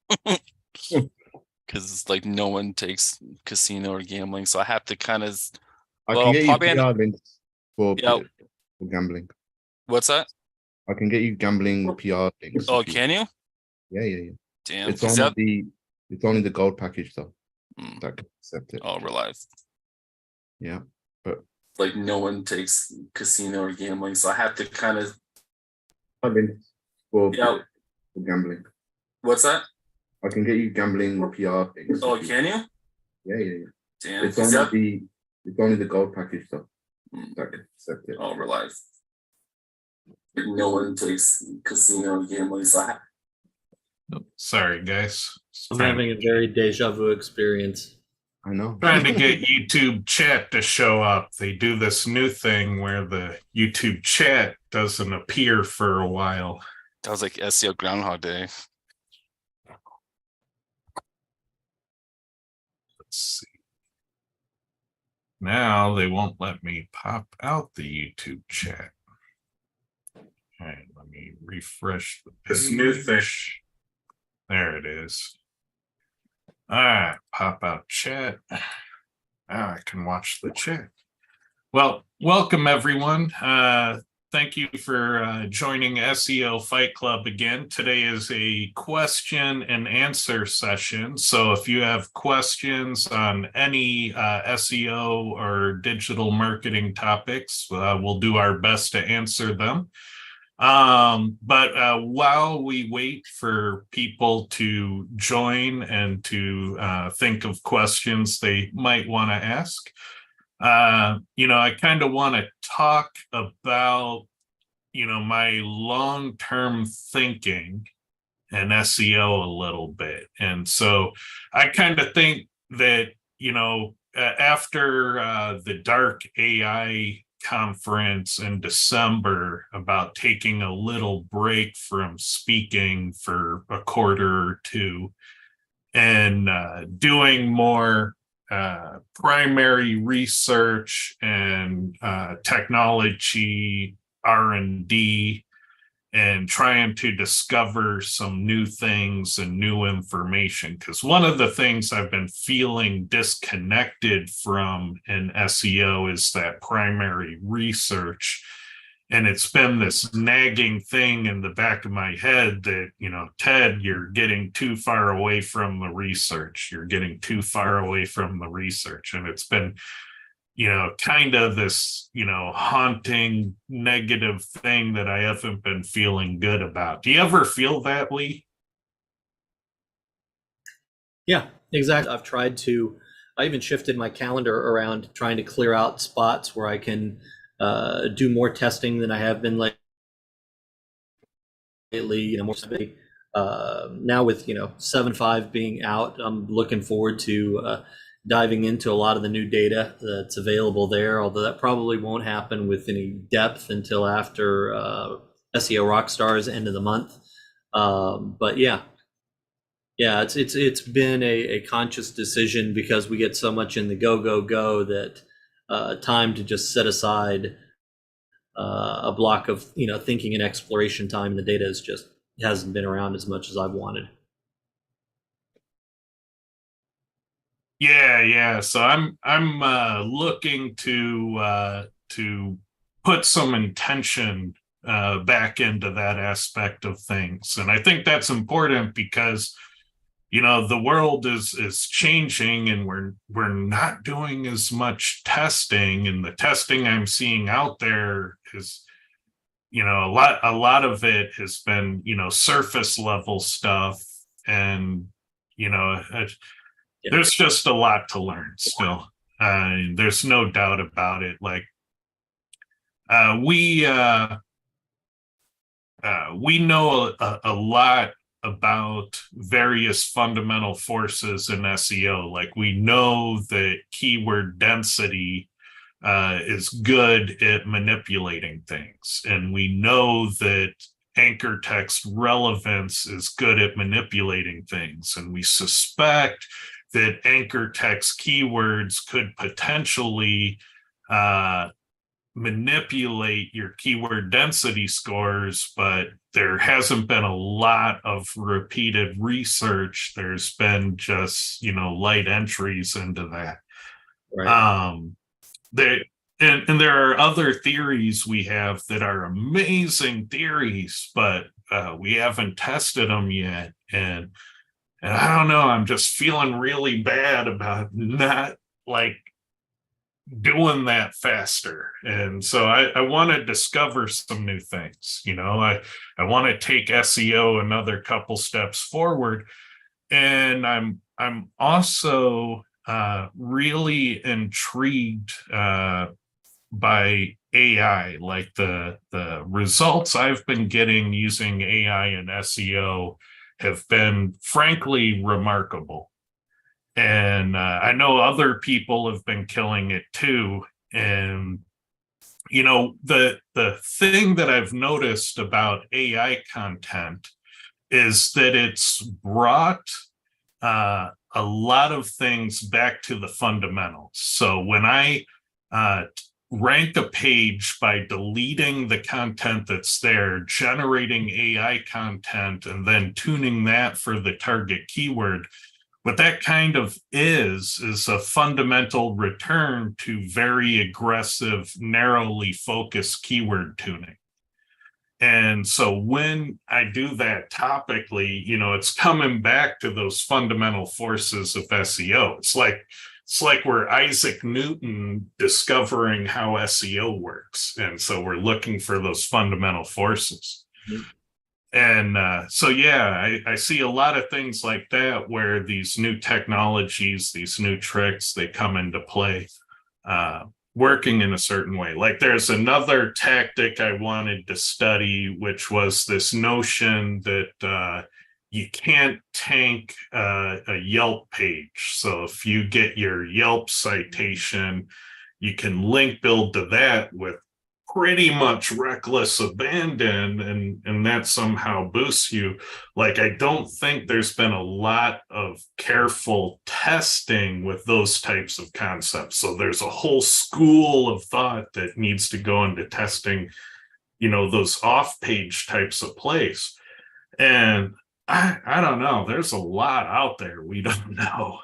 because it's like no one takes casino or gambling, so I have to kind of. I can Well, get you probably. PR links Yeah. for gambling. What's that? I can get you gambling PR links Oh, if you. can you? Yeah, yeah, yeah. Damn, It's because on that. it's only the gold package though Mm, that can accept it. oh, realize. Yeah, but Like no one takes casino or gambling, so I have to kind of. links Yeah. for gambling. What's that? I can get you gambling PR links. Oh, if you. can you? Yeah, yeah, yeah. Damn, It's because only that. it's only the gold package though Mm, that can accept it. oh, realize. Like no one takes casino or gambling, so I have. Oh, sorry, guys. I'm having a very deja vu experience. I know. Trying to get YouTube chat to show up. They do this new thing where the YouTube chat doesn't appear for a while. That was like SEO Groundhog Day. Let's see. Now they won't let me pop out the YouTube chat. Okay, let me refresh this new fish. There it is. All right, pop out chat. Now I can watch the chat. Well, welcome everyone. Thank you for joining SEO Fight Club again. Today is a question and answer session. So if you have questions on any SEO or digital marketing topics, we'll do our best to answer them. But while we wait for people to join and to think of questions they might want to ask, I kind of want to talk about, my long-term thinking and SEO a little bit. And so I kind of think that, after the dark AI conference in December about taking a little break from speaking for a quarter or two and doing more primary research and technology R&D and trying to discover some new things and new information. Because one of the things I've been feeling disconnected from in SEO is that primary research. And it's been this nagging thing in the back of my head that, Ted, you're getting too far away from the research. You're getting too far away from the research. And it's been, kind of this, haunting negative thing that I haven't been feeling good about. Do you ever feel that, Lee? Yeah, exactly. I even shifted my calendar around trying to clear out spots where I can do more testing than I have been lately, more now with 7.5 being out, I'm looking forward to diving into a lot of the new data that's available there, although that probably won't happen with any depth until after SEO Rockstar's end of the month. But yeah, it's been a conscious decision because we get so much in the go that time to just set aside a block of thinking and exploration time in the data hasn't been around as much as I've wanted. Yeah. So I'm looking to put some intention back into that aspect of things, and I think that's important because the world is changing, and we're not doing as much testing, and the testing I'm seeing out there is a lot of it has been surface level stuff, and there's just a lot to learn still. There's no doubt about it. Like we know a lot about various fundamental forces in SEO. Like we know that keyword density is good at manipulating things, and we know that anchor text relevance is good at manipulating things, and we suspect that anchor text keywords could potentially manipulate your keyword density scores, but there hasn't been a lot of repeated research. There's been just, light entries into that. Right. There and there are other theories we have that are amazing theories, but we haven't tested them yet. And I don't know, I'm just feeling really bad about not like doing that faster. And so I want to discover some new things. I want to take SEO another couple steps forward. And I'm also really intrigued by AI, like the results I've been getting using AI and SEO have been frankly remarkable. And I know other people have been killing it too. And the thing that I've noticed about AI content is that it's brought a lot of things back to the fundamentals. So when I rank a page by deleting the content that's there, generating AI content, and then tuning that for the target keyword, what that kind of is a fundamental return to very aggressive, narrowly focused keyword tuning. And so when I do that topically, it's coming back to those fundamental forces of SEO. It's like we're Isaac Newton discovering how SEO works. And so we're looking for those fundamental forces. Mm-hmm. And so, yeah, I see a lot of things like that where these new technologies, these new tricks, they come into play, working in a certain way. Like there's another tactic I wanted to study, which was this notion that you can't tank a Yelp page. So if you get your Yelp citation, you can link build to that with pretty much reckless abandon, and that somehow boosts you. Like, I don't think there's been a lot of careful testing with those types of concepts. So there's a whole school of thought that needs to go into testing, those off-page types of plays. And I don't know, there's a lot out there we don't know.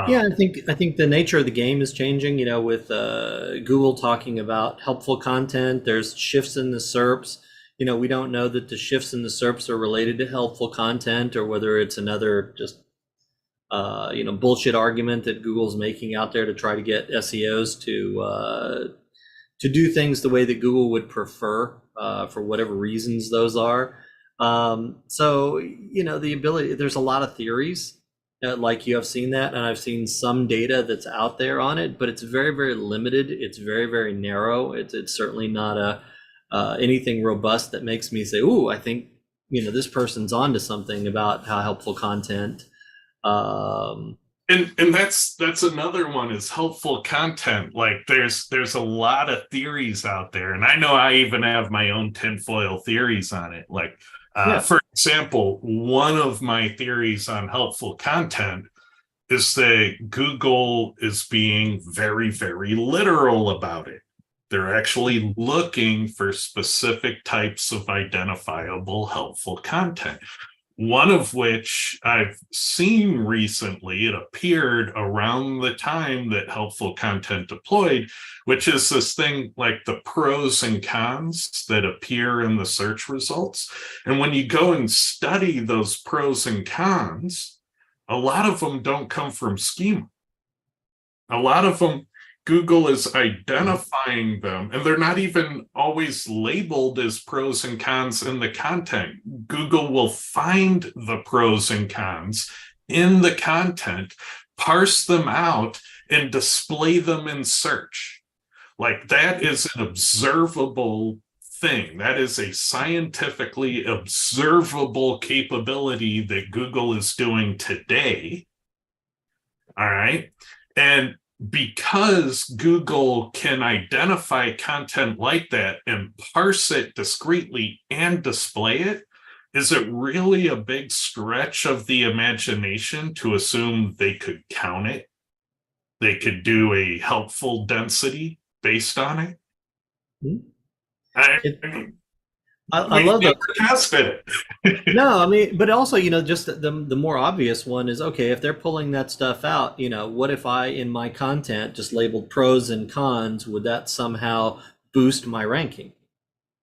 Yeah, I think the nature of the game is changing. With Google talking about helpful content, there's shifts in the SERPs. We don't know that the shifts in the SERPs are related to helpful content or whether it's another just bullshit argument that Google's making out there to try to get SEOs to do things the way that Google would prefer for whatever reasons those are. So the ability. There's a lot of theories. Like you have seen that, and I've seen some data that's out there on it, but it's very, very limited. It's very, very narrow. It's certainly not anything robust that makes me say, "Ooh, I think this person's onto something about how helpful content." And that's another one is helpful content. Like there's a lot of theories out there, and I know I even have my own tinfoil theories on it. Like. For example, one of my theories on helpful content is that Google is being very, very literal about it. They're actually looking for specific types of identifiable helpful content. One of which I've seen recently, it appeared around the time that helpful content deployed, which is this thing like the pros and cons that appear in the search results. And when you go and study those pros and cons, a lot of them don't come from schema. A lot of them, Google is identifying them, and they're not even always labeled as pros and cons in the content. Google will find the pros and cons in the content, parse them out, and display them in search. Like that is an observable thing. That is a scientifically observable capability that Google is doing today. All right. And because Google can identify content like that and parse it discreetly and display it, is it really a big stretch of the imagination to assume they could count it? They could do a helpful density based on it? I, I we love never those. tested it. No, I mean, but also, just the more obvious one is, okay, if they're pulling that stuff out, what if I in my content just labeled pros and cons? Would that somehow boost my ranking?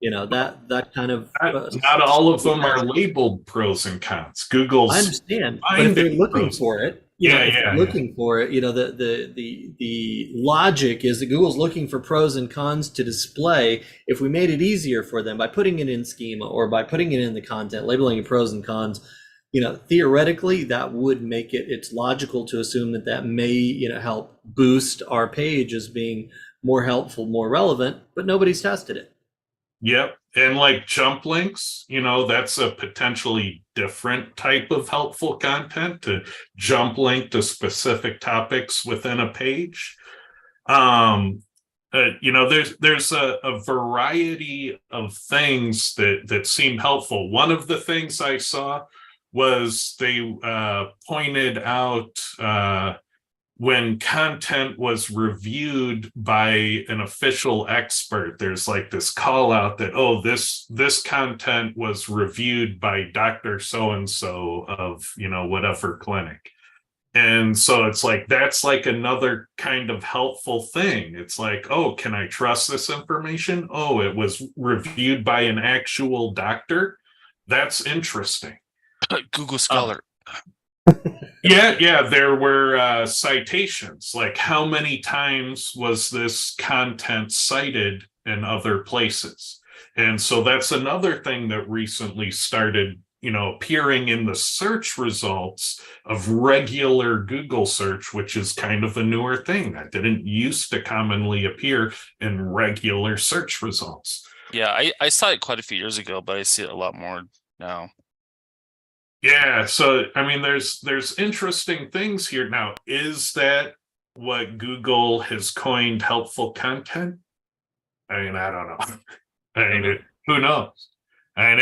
That kind of Not all of them are labeled pros and cons. I Google's understand, but if they're finding looking pros. for it, Yeah, if they're yeah, looking for it, the logic is that Google's looking for pros and cons to display. If we made it easier for them by putting it in schema or by putting it in the content, labeling it pros and cons, theoretically that would make it. It's logical to assume that may help boost our page as being more helpful, more relevant. But nobody's tested it. Yep. And like jump links, that's a potentially different type of helpful content to jump link to specific topics within a page. There's a variety of things that seem helpful. One of the things I saw was they pointed out when content was reviewed by an official expert, there's like this call out that, oh, this content was reviewed by Dr. So-and-so of, whatever clinic. And so it's like, that's like another kind of helpful thing. It's like, oh, can I trust this information? Oh, it was reviewed by an actual doctor. That's interesting. Google Scholar. Yeah, there were citations, like how many times was this content cited in other places? And so that's another thing that recently started, appearing in the search results of regular Google search, which is kind of a newer thing that didn't used to commonly appear in regular search results. Yeah, I saw it quite a few years ago, but I see it a lot more now. Yeah, so I mean, there's interesting things here. Now, is that what Google has coined helpful content? I mean, I don't know. Who knows? And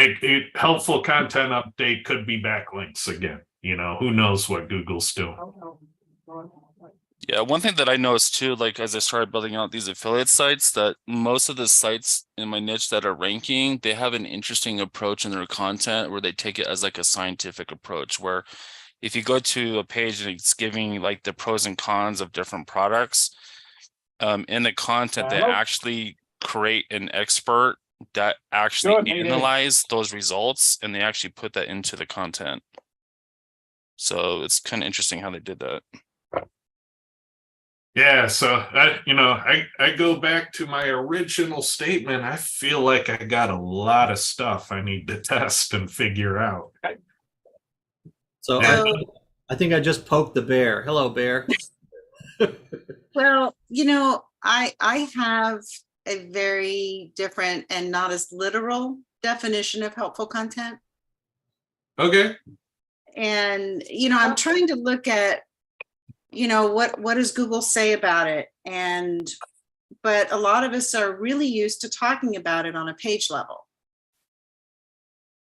helpful content update could be backlinks again. Who knows what Google's doing? Yeah, one thing that I noticed too, like as I started building out these affiliate sites, that most of the sites in my niche that are ranking, they have an interesting approach in their content where they take it as like a scientific approach, where if you go to a page and it's giving like the pros and cons of different products, in the content, they actually create an expert that actually analyze those results and they actually put that into the content. So it's kind of interesting how they did that. Yeah, so I go back to my original statement. I feel like I got a lot of stuff I need to test and figure out. So I think I just poked the bear. Hello, bear. Well, I have a very different and not as literal definition of helpful content. Okay. And, I'm trying to look at, what does Google say about it? But a lot of us are really used to talking about it on a page level.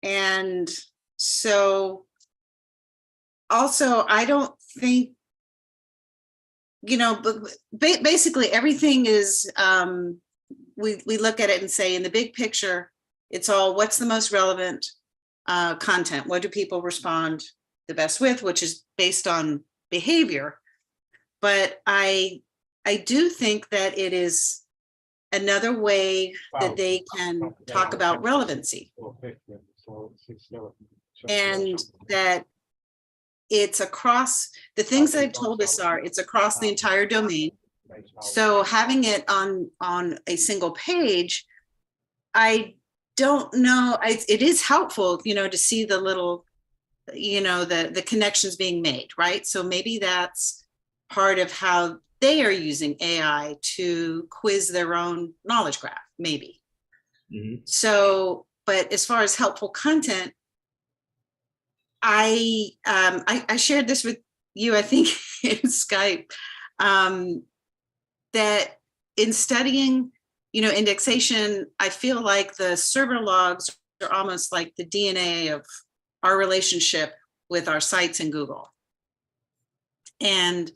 And so also, I don't think, but basically everything is, we look at it and say, in the big picture, it's all what's the most relevant content? What do people respond the best with, which is based on behavior. But I do think that it is another way that they can talk about relevancy. And that it's across, the things they've told us are, it's across the entire domain. So having it on a single page, I don't know, it is helpful, to see the little, the connections being made, right? So maybe that's part of how they are using AI to quiz their own knowledge graph, maybe. Mm-hmm. So, but as far as helpful content, I shared this with you, I think, in Skype, that in studying, indexation, I feel like the server logs are almost like the DNA of our relationship with our sites in Google. And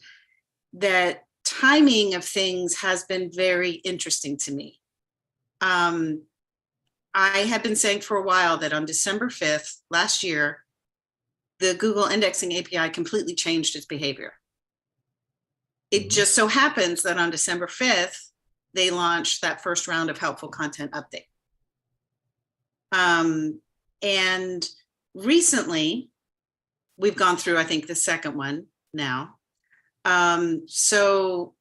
that timing of things has been very interesting to me. I had been saying for a while that on December 5th last year, the Google indexing API completely changed its behavior. It just so happens that on December 5th, they launched that first round of helpful content update. And recently, we've gone through, I think, the second one now. So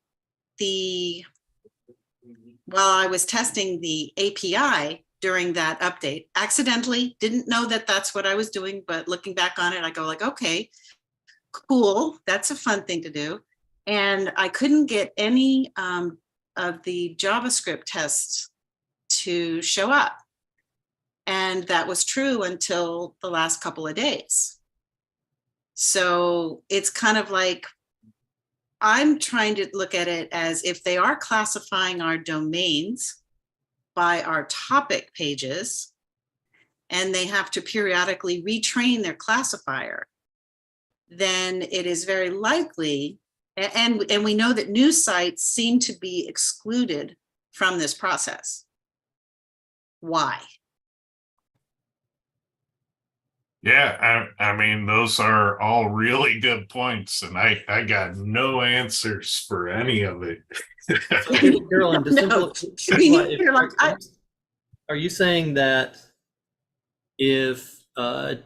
while I was testing the API during that update, accidentally, didn't know that that's what I was doing, but looking back on it, I go like, okay, cool, that's a fun thing to do. And I couldn't get any of the JavaScript tests to show up. And that was true until the last couple of days. So it's kind of like, I'm trying to look at it as if they are classifying our domains by our topic pages, and they have to periodically retrain their classifier, then it is very likely, and we know that news sites seem to be excluded from this process. Why? Yeah, I mean, those are all really good points, and I got no answers for any of it. Carolyn, No, we need to, like, are you saying that if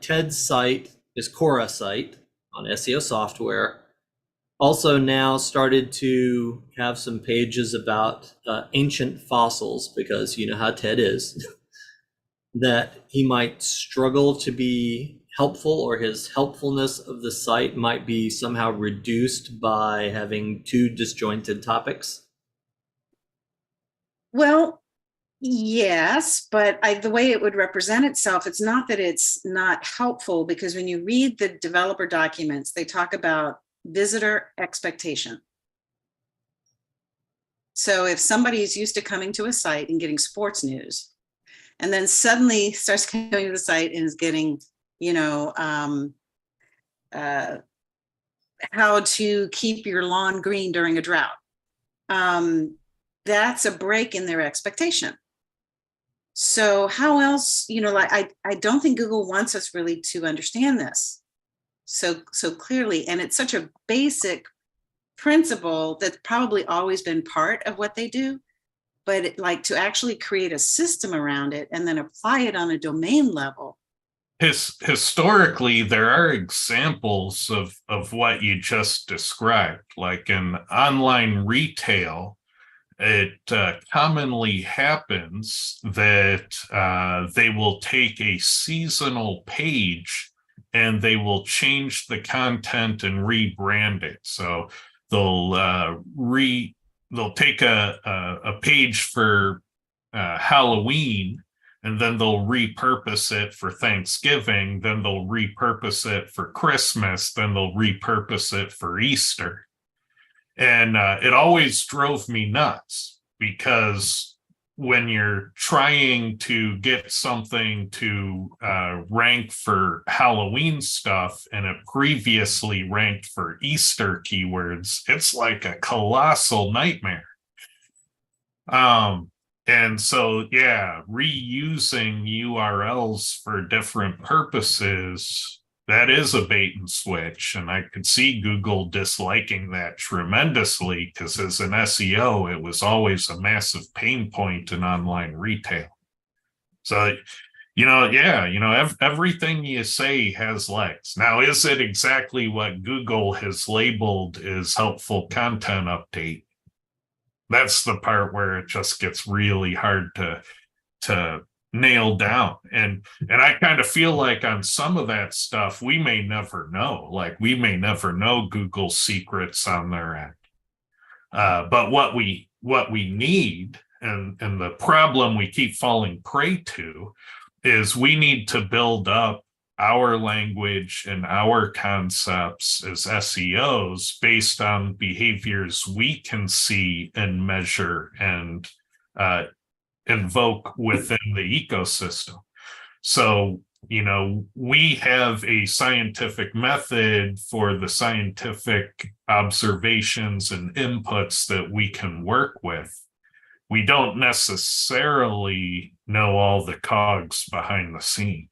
Ted's site, his Cora site on SEO software, also now started to have some pages about ancient fossils, because you know how Ted is, that he might struggle to be helpful, or his helpfulness of the site might be somehow reduced by having two disjointed topics? Well, yes, but the way it would represent itself, it's not that it's not helpful, because when you read the developer documents, they talk about visitor expectation. So if somebody is used to coming to a site and getting sports news, and then suddenly starts coming to the site and is getting, you know, how to keep your lawn green during a drought, that's a break in their expectation. So how else, you know, like I don't think Google wants us really to understand this so clearly, and it's such a basic principle that's probably always been part of what they do. But like to actually create a system around it and then apply it on a domain level. Historically, there are examples of what you just described, like in online retail. It commonly happens that they will take a seasonal page and they will change the content and rebrand it. So they'll take a page for Halloween, and then they'll repurpose it for Thanksgiving, then they'll repurpose it for Christmas, then they'll repurpose it for Easter. And it always drove me nuts, because when you're trying to get something to rank for Halloween stuff and it previously ranked for Easter keywords, it's like a colossal nightmare. And so, yeah, reusing URLs for different purposes, that is a bait and switch. And I could see Google disliking that tremendously, because as an SEO, it was always a massive pain point in online retail. So, everything you say has legs. Now, is it exactly what Google has labeled as helpful content update? That's the part where it just gets really hard to nail down. And I kind of feel like on some of that stuff, we may never know. Like, we may never know Google's secrets on their end. But what we need, and the problem we keep falling prey to, is we need to build up our language and our concepts as SEOs based on behaviors we can see and measure and invoke within the ecosystem. So, we have a scientific method for the scientific observations and inputs that we can work with. we don't necessarily know all the cogs behind the scene.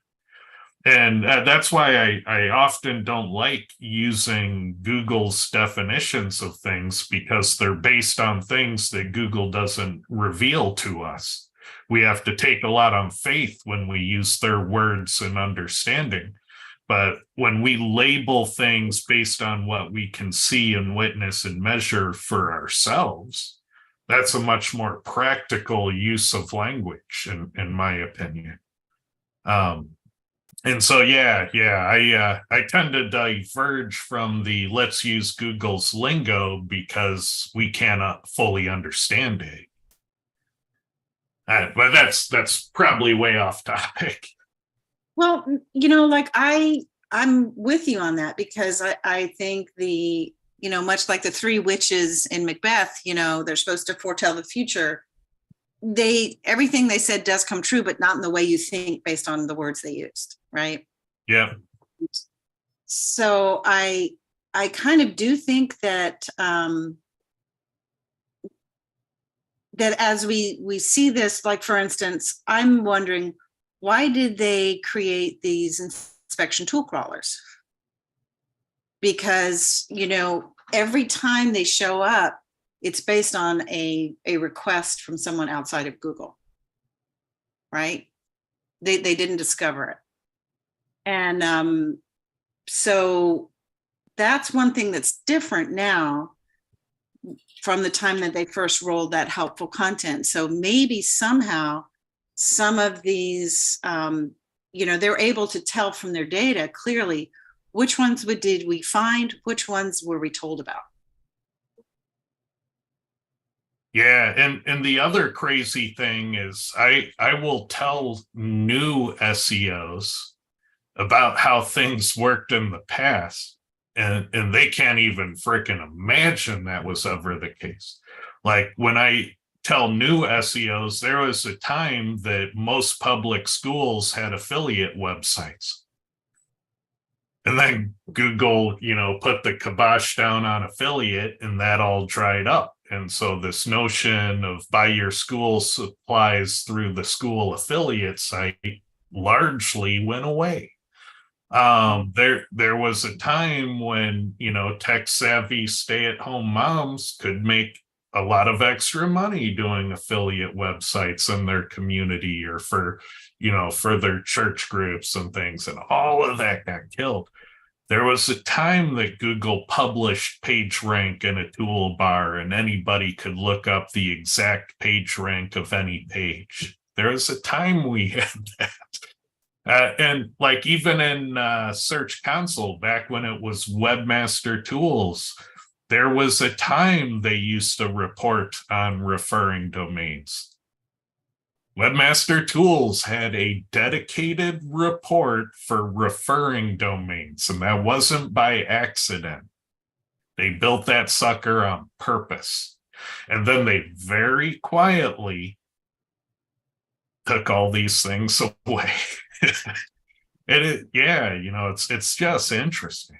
And that's why I often don't like using Google's definitions of things, because they're based on things that Google doesn't reveal to us. We have to take a lot on faith when we use their words and understanding. But when we label things based on what we can see and witness and measure for ourselves, that's a much more practical use of language, in my opinion. And so, I tend to diverge from the let's use Google's lingo because we cannot fully understand it. But that's probably way off topic. Well, like I'm with you on that, because I think much like the three witches in Macbeth, they're supposed to foretell the future. Everything they said does come true, but not in the way you think based on the words they used, right? Yeah. So I kind of do think that that as we see this, like for instance, I'm wondering, why did they create these inspection tool crawlers? Because every time they show up, it's based on a request from someone outside of Google, right? They didn't discover it. And so that's one thing that's different now from the time that they first rolled that helpful content. So maybe somehow some of these, they're able to tell from their data clearly which ones did we find, which ones were we told about. Yeah, and the other crazy thing is I will tell new SEOs about how things worked in the past, and they can't even freaking imagine that was ever the case. Like when I tell new SEOs, there was a time that most public schools had affiliate websites. And then Google, put the kibosh down on affiliate, and that all dried up. And so this notion of buy your school supplies through the school affiliate site largely went away. There was a time when, tech savvy stay-at-home moms could make a lot of extra money doing affiliate websites in their community, or for their church groups and things, and all of that got killed. There was a time that Google published PageRank in a toolbar, and anybody could look up the exact page rank of any page. There was a time we had that. And like even in Search Console, back when it was Webmaster Tools, there was a time they used to report on referring domains. Webmaster Tools had a dedicated report for referring domains, and that wasn't by accident. They built that sucker on purpose. And then they very quietly took all these things away. It's just interesting,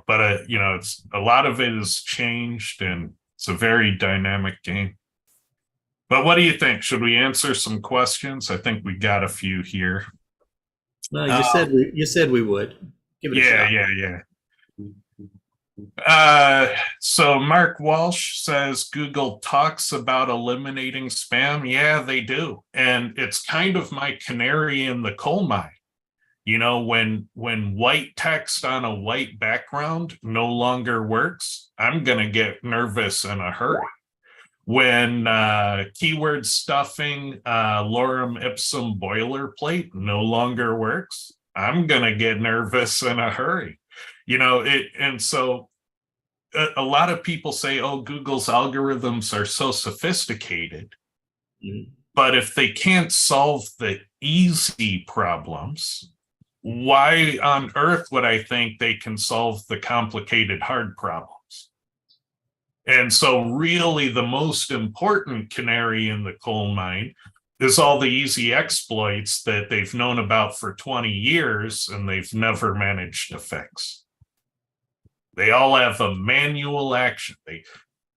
but it's a lot of it has changed, and it's a very dynamic game. But what do you think? Should we answer some questions? I think we got a few here. No, you said we would. Give it a shot. So Mark Walsh says Google talks about eliminating spam. Yeah, they do. And it's kind of my canary in the coal mine. When white text on a white background no longer works, I'm going to get nervous in a hurry. When keyword stuffing, lorem ipsum boilerplate no longer works, I'm going to get nervous in a hurry. And so a lot of people say, oh, Google's algorithms are so sophisticated. Mm-hmm. But if they can't solve the easy problems, why on earth would I think they can solve the complicated hard problems? And so really the most important canary in the coal mine is all the easy exploits that they've known about for 20 years and they've never managed to fix. They all have a manual action.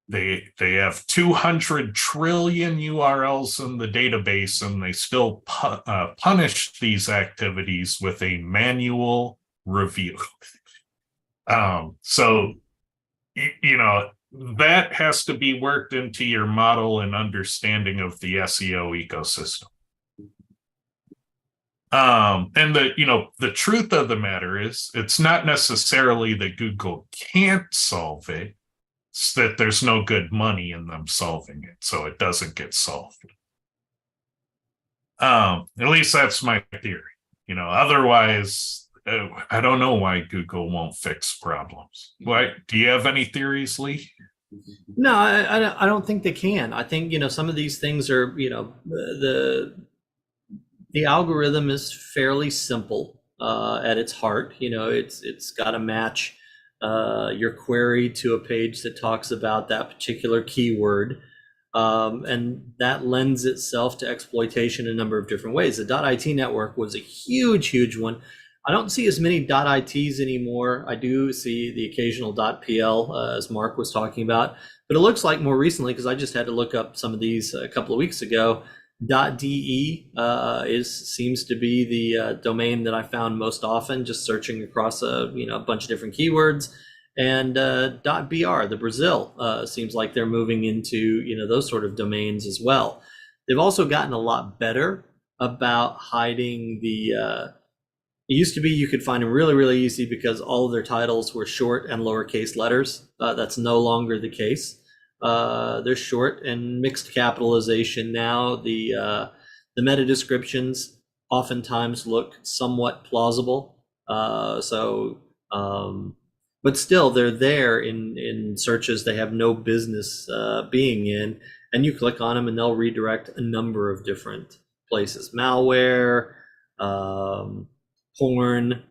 they have 200 trillion URLs in the database, and they still punish these activities with a manual review. So, you know, that has to be worked into your model and understanding of the SEO ecosystem. And the truth of the matter is, it's not necessarily that Google can't solve it. It's that there's no good money in them solving it, so it doesn't get solved. At least that's my theory. Otherwise, I don't know why Google won't fix problems. Why? Do you have any theories, Lee? No, I don't think they can. I think, some of these things are, the algorithm is fairly simple at its heart. It's got to match your query to a page that talks about that particular keyword. And that lends itself to exploitation in a number of different ways. The .it network was a huge one. I don't see as many .its anymore. I do see the occasional .pl, as Mark was talking about, but it looks like more recently, because I just had to look up some of these a couple of weeks ago, .de seems to be the domain that I found most often, just searching across a bunch of different keywords. And .br, the Brazil, seems like they're moving into those sort of domains as well. They've also gotten a lot better about hiding the. It used to be you could find them really easy because all of their titles were short and lowercase letters. That's no longer the case. They're short and mixed capitalization now. The meta descriptions oftentimes look somewhat plausible. But still, they're there in searches they have no business being in, and you click on them and they'll redirect a number of different places. Malware, porn,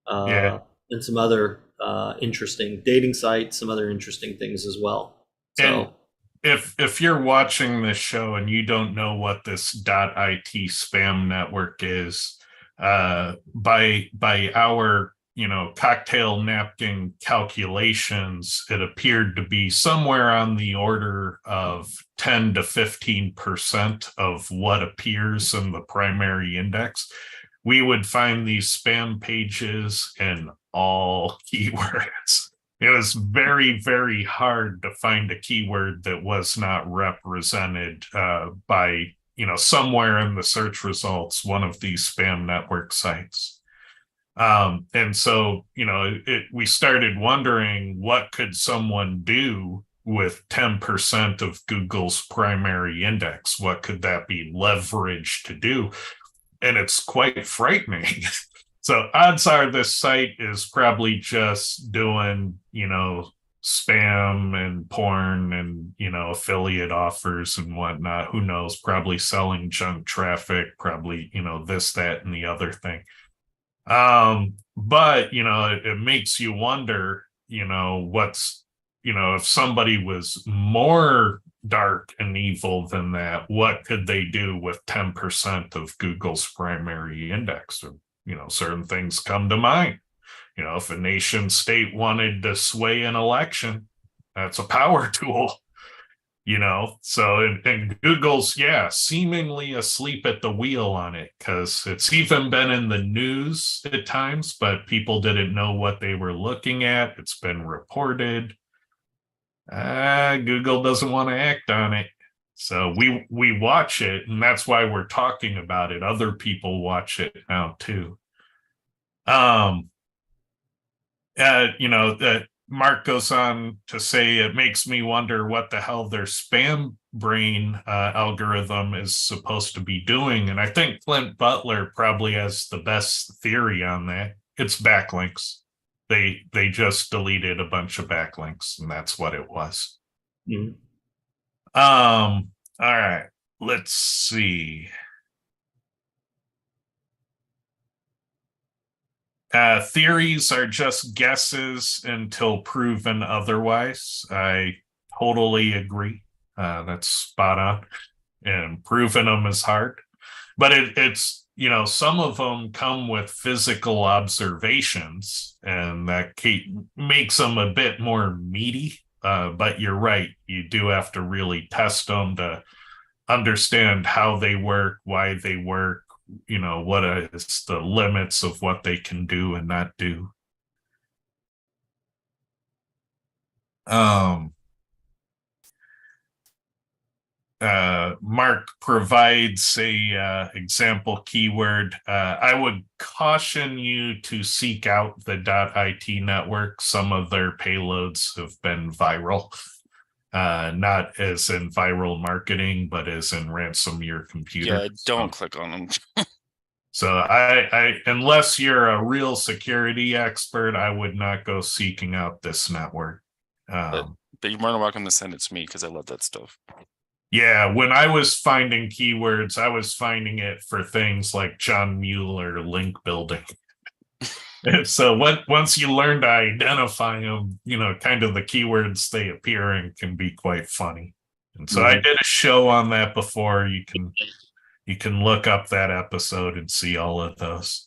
and some other interesting dating sites, some other interesting things as well. So, and if you're watching this show and you don't know what this .it spam network is, by our cocktail napkin calculations, it appeared to be somewhere on the order of 10 to 15% of what appears in the primary index. We would find these spam pages in all keywords. It was very hard to find a keyword that was not represented by, somewhere in the search results, one of these spam network sites. And so, we started wondering, what could someone do with 10% of Google's primary index? What could that be leveraged to do? And it's quite frightening. So odds are this site is probably just doing, spam and porn and, affiliate offers and whatnot. Who knows? Probably selling junk traffic, probably, this, that, and the other thing. But, it makes you wonder, if somebody was more dark and evil than that, what could they do with 10% of Google's primary index? Or, certain things come to mind. If a nation state wanted to sway an election, that's a power tool. So and Google's seemingly asleep at the wheel on it, because it's even been in the news at times, but people didn't know what they were looking at. It's been reported. Google doesn't want to act on it. So we watch it, and that's why we're talking about it. Other people watch it now too. That Mark goes on to say, it makes me wonder what the hell their spam brain algorithm is supposed to be doing. And I think Clint Butler probably has the best theory on that. It's backlinks. They just deleted a bunch of backlinks, and that's what it was. Mm-hmm. All right, let's see. Theories are just guesses until proven otherwise. I totally agree. That's spot on. And proving them is hard. But it's, some of them come with physical observations, and that makes them a bit more meaty. but you're right. You do have to really test them to understand how they work, why they work, what is the limits of what they can do and not do. Mark provides a example keyword. I would caution you to seek out the .it network. Some of their payloads have been viral, not as in viral marketing, but as in ransom your computer. Yeah, don't click on them. So I unless you're a real security expert, I would not go seeking out this network. But you're more than welcome to send it to me because I love that stuff. Yeah, when I was finding keywords, I was finding it for things like John Mueller link building. And so once you learn to identify them, kind of the keywords they appear in can be quite funny. And so I did a show on that before. You can look up that episode and see all of those.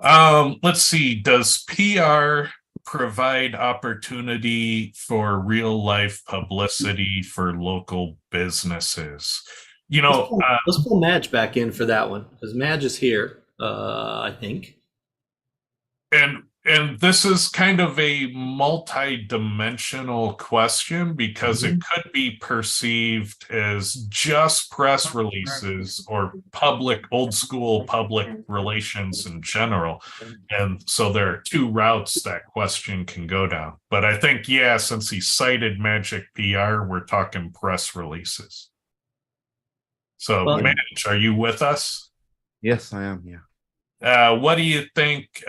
Let's see. Does PR provide opportunity for real life publicity for local businesses? Let's pull Madge back in for that one because Madge is here, I think. And this is kind of a multi-dimensional question because it could be perceived as just press releases or old school public relations in general. And so there are two routes that question can go down. But I think, since he cited Magic PR, we're talking press releases. So, Madge, are you with us? Yes, I am. Yeah. What do you think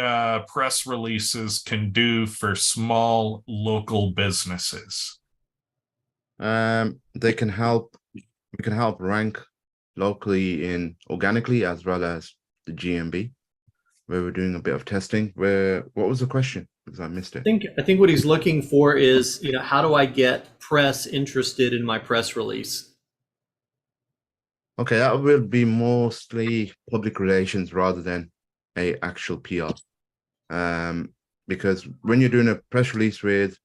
press releases can do for small local businesses? They can help. We can help rank locally organically as well as the GMB, where we're doing a bit of testing. What was the question? Because I missed it. I think what he's looking for is, how do I get press interested in my press release? Okay, that will be mostly public relations rather than a actual PR. Because when you're doing a press release with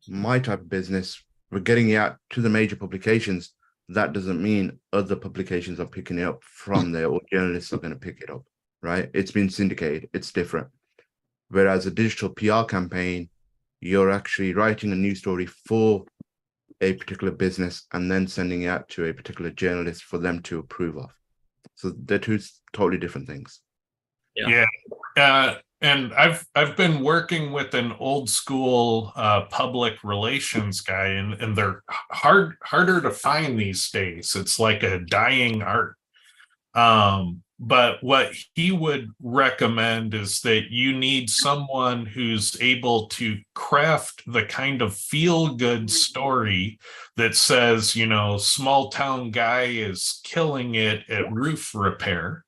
my type of business, we're getting it out to the major publications. That doesn't mean other publications are picking it up from there or journalists are going to pick it up, right? It's been syndicated. It's different. Whereas a digital PR campaign, you're actually writing a news story for a particular business and then sending it out to a particular journalist for them to approve of. So they're two totally different things. Yeah. And I've been working with an old school public relations guy, and they're harder to find these days. It's like a dying art. But what he would recommend is that you need someone who's able to craft the kind of feel-good story that says, small town guy is killing it at roof repair.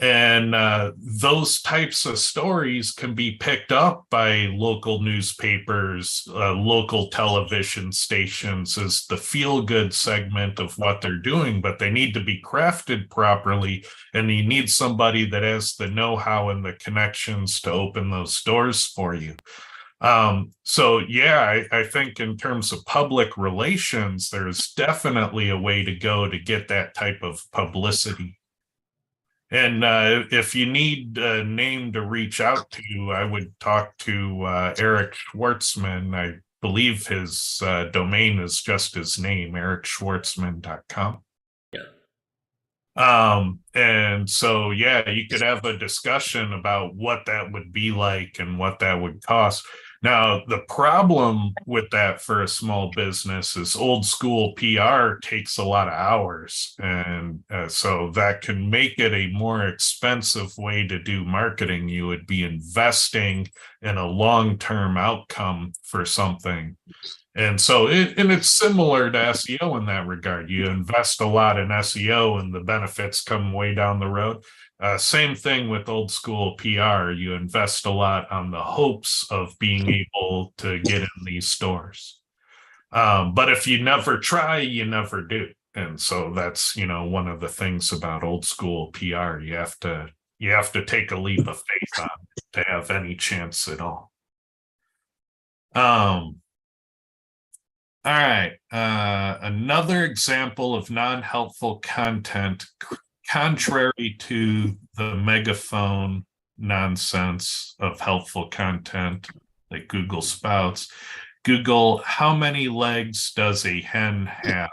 And those types of stories can be picked up by local newspapers, local television stations as the feel-good segment of what they're doing, but they need to be crafted properly, and you need somebody that has the know-how and the connections to open those doors for you. I think in terms of public relations, there's definitely a way to go to get that type of publicity. And if you need a name to reach out to, I would talk to Eric Schwartzman. I believe his domain is just his name, ericschwartzman.com. And so, you could have a discussion about what that would be like and what that would cost. Now, the problem with that for a small business is old school PR takes a lot of hours. And so that can make it a more expensive way to do marketing. You would be investing in a long-term outcome for something. And so it's similar to SEO in that regard. You invest a lot in SEO and the benefits come way down the road. Same thing with old school PR. You invest a lot on the hopes of being able to get in these stores. But if you never try, you never do. And so that's, one of the things about old school PR. You have to take a leap of faith on it to have any chance at all. All right. Another example of non-helpful content, contrary to the megaphone nonsense of helpful content that Google spouts. Google, how many legs does a hen have?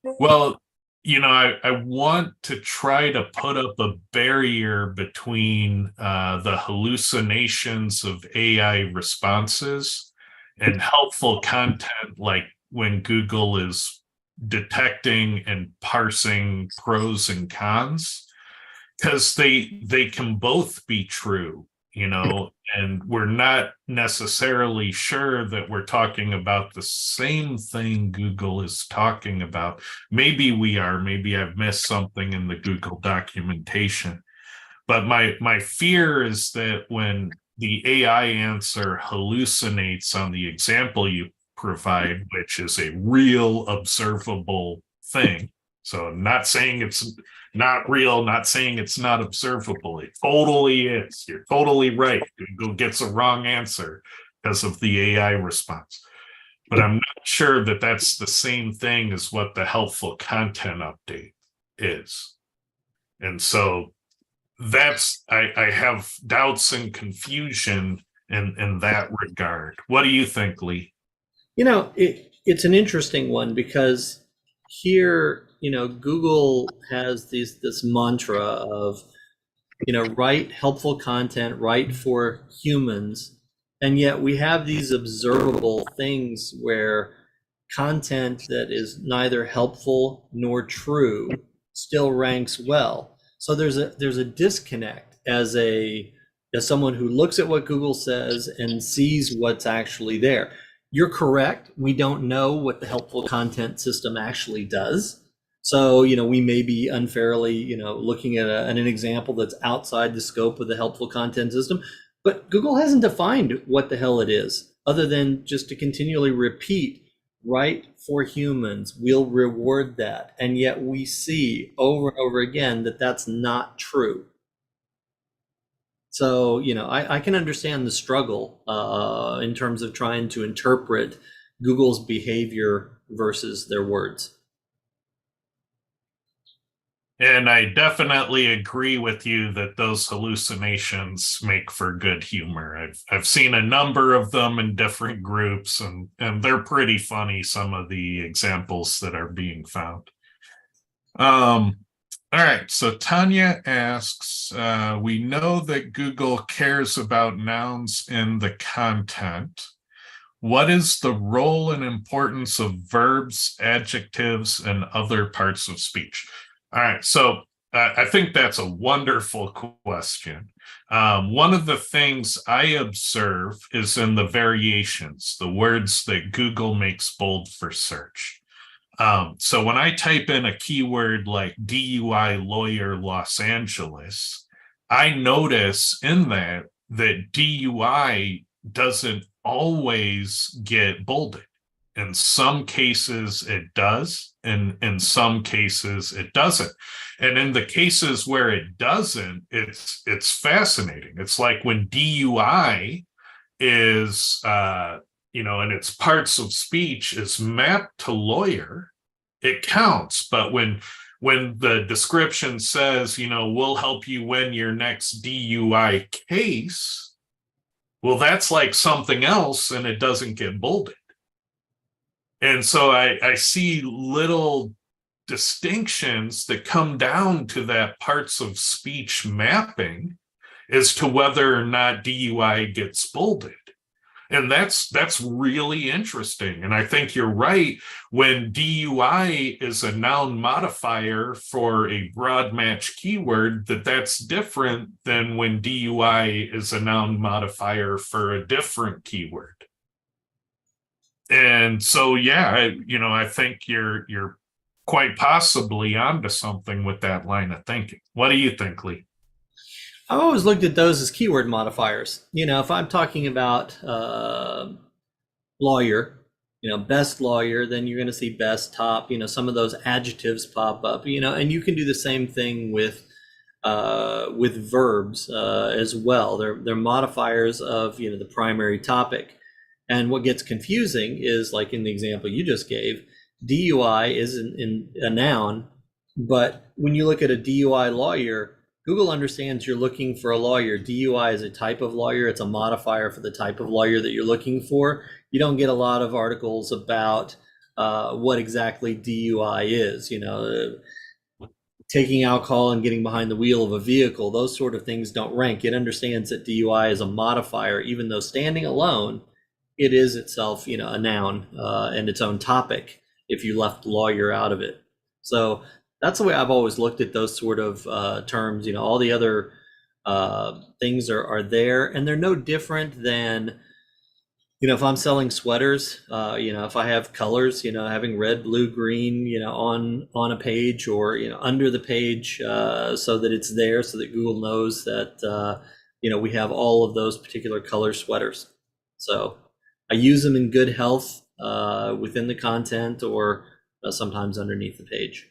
Well, I want to try to put up a barrier between the hallucinations of AI responses and helpful content, like when Google is detecting and parsing pros and cons, because they can both be true, and we're not necessarily sure that we're talking about the same thing Google is talking about. Maybe we are, maybe I've missed something in the Google documentation. But my fear is that when the AI answer hallucinates on the example you provide, which is a real observable thing. So I'm not saying it's not real, not saying it's not observable. It totally is. You're totally right. Google gets a wrong answer because of the AI response. But I'm not sure that that's the same thing as what the helpful content update is. And so I have doubts and confusion in that regard. What do you think, Lee? It's an interesting one because here, Google has this mantra of, write helpful content, write for humans. And yet we have these observable things where content that is neither helpful nor true still ranks well. So there's a disconnect as someone who looks at what Google says and sees what's actually there. You're correct. We don't know what the helpful content system actually does. So, we may be unfairly, looking at an example that's outside the scope of the helpful content system, but Google hasn't defined what the hell it is, other than just to continually repeat, right for humans, we'll reward that. And yet we see over and over again that that's not true. So, I can understand the struggle in terms of trying to interpret Google's behavior versus their words. And I definitely agree with you that those hallucinations make for good humor. I've seen a number of them in different groups, and they're pretty funny, some of the examples that are being found. All right, so Tanya asks, we know that Google cares about nouns in the content. What is the role and importance of verbs, adjectives, and other parts of speech? All right, so I think that's a wonderful question. One of the things I observe is in the variations, the words that Google makes bold for search. So when I type in a keyword like DUI lawyer Los Angeles, I notice in that DUI doesn't always get bolded. In some cases it does, and in some cases it doesn't. And in the cases where it doesn't, it's fascinating. It's like when DUI is and its parts of speech is mapped to lawyer, it counts. But when the description says, we'll help you win your next DUI case, well, that's like something else and it doesn't get bolded. And so I see little distinctions that come down to that parts of speech mapping as to whether or not DUI gets bolded. And that's really interesting. And I think you're right. When DUI is a noun modifier for a broad match keyword, that's different than when DUI is a noun modifier for a different keyword. And so, yeah, I think you're quite possibly onto something with that line of thinking. What do you think, Lee? I've always looked at those as keyword modifiers. If I'm talking about lawyer, best lawyer, then you're going to see best, top, some of those adjectives pop up, and you can do the same thing with verbs as well. They're modifiers of, the primary topic. And what gets confusing is, like in the example you just gave, DUI is in a noun, but when you look at a DUI lawyer, Google understands you're looking for a lawyer. DUI is a type of lawyer. It's a modifier for the type of lawyer that you're looking for. You don't get a lot of articles about what exactly DUI is, taking alcohol and getting behind the wheel of a vehicle. Those sort of things don't rank. It understands that DUI is a modifier, even though standing alone, it is itself, a noun and its own topic if you left lawyer out of it. So that's the way I've always looked at those sort of terms. All the other things are there, and they're no different than, if I'm selling sweaters, if I have colors, having red, blue, green, on a page or, under the page so that it's there, so that Google knows that, we have all of those particular color sweaters. So I use them in good health within the content or sometimes underneath the page.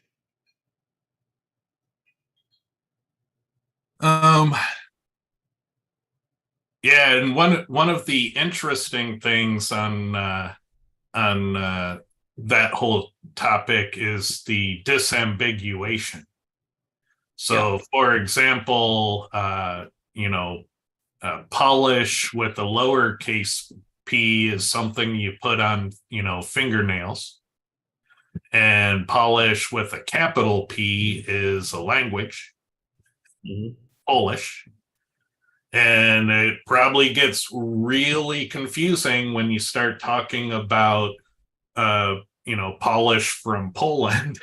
Yeah, and one of the interesting things on that whole topic is the disambiguation. So, for example, polish with a lowercase p is something you put on, fingernails, and polish with a capital P is a language, Polish. And it probably gets really confusing when you start talking about, polish from Poland.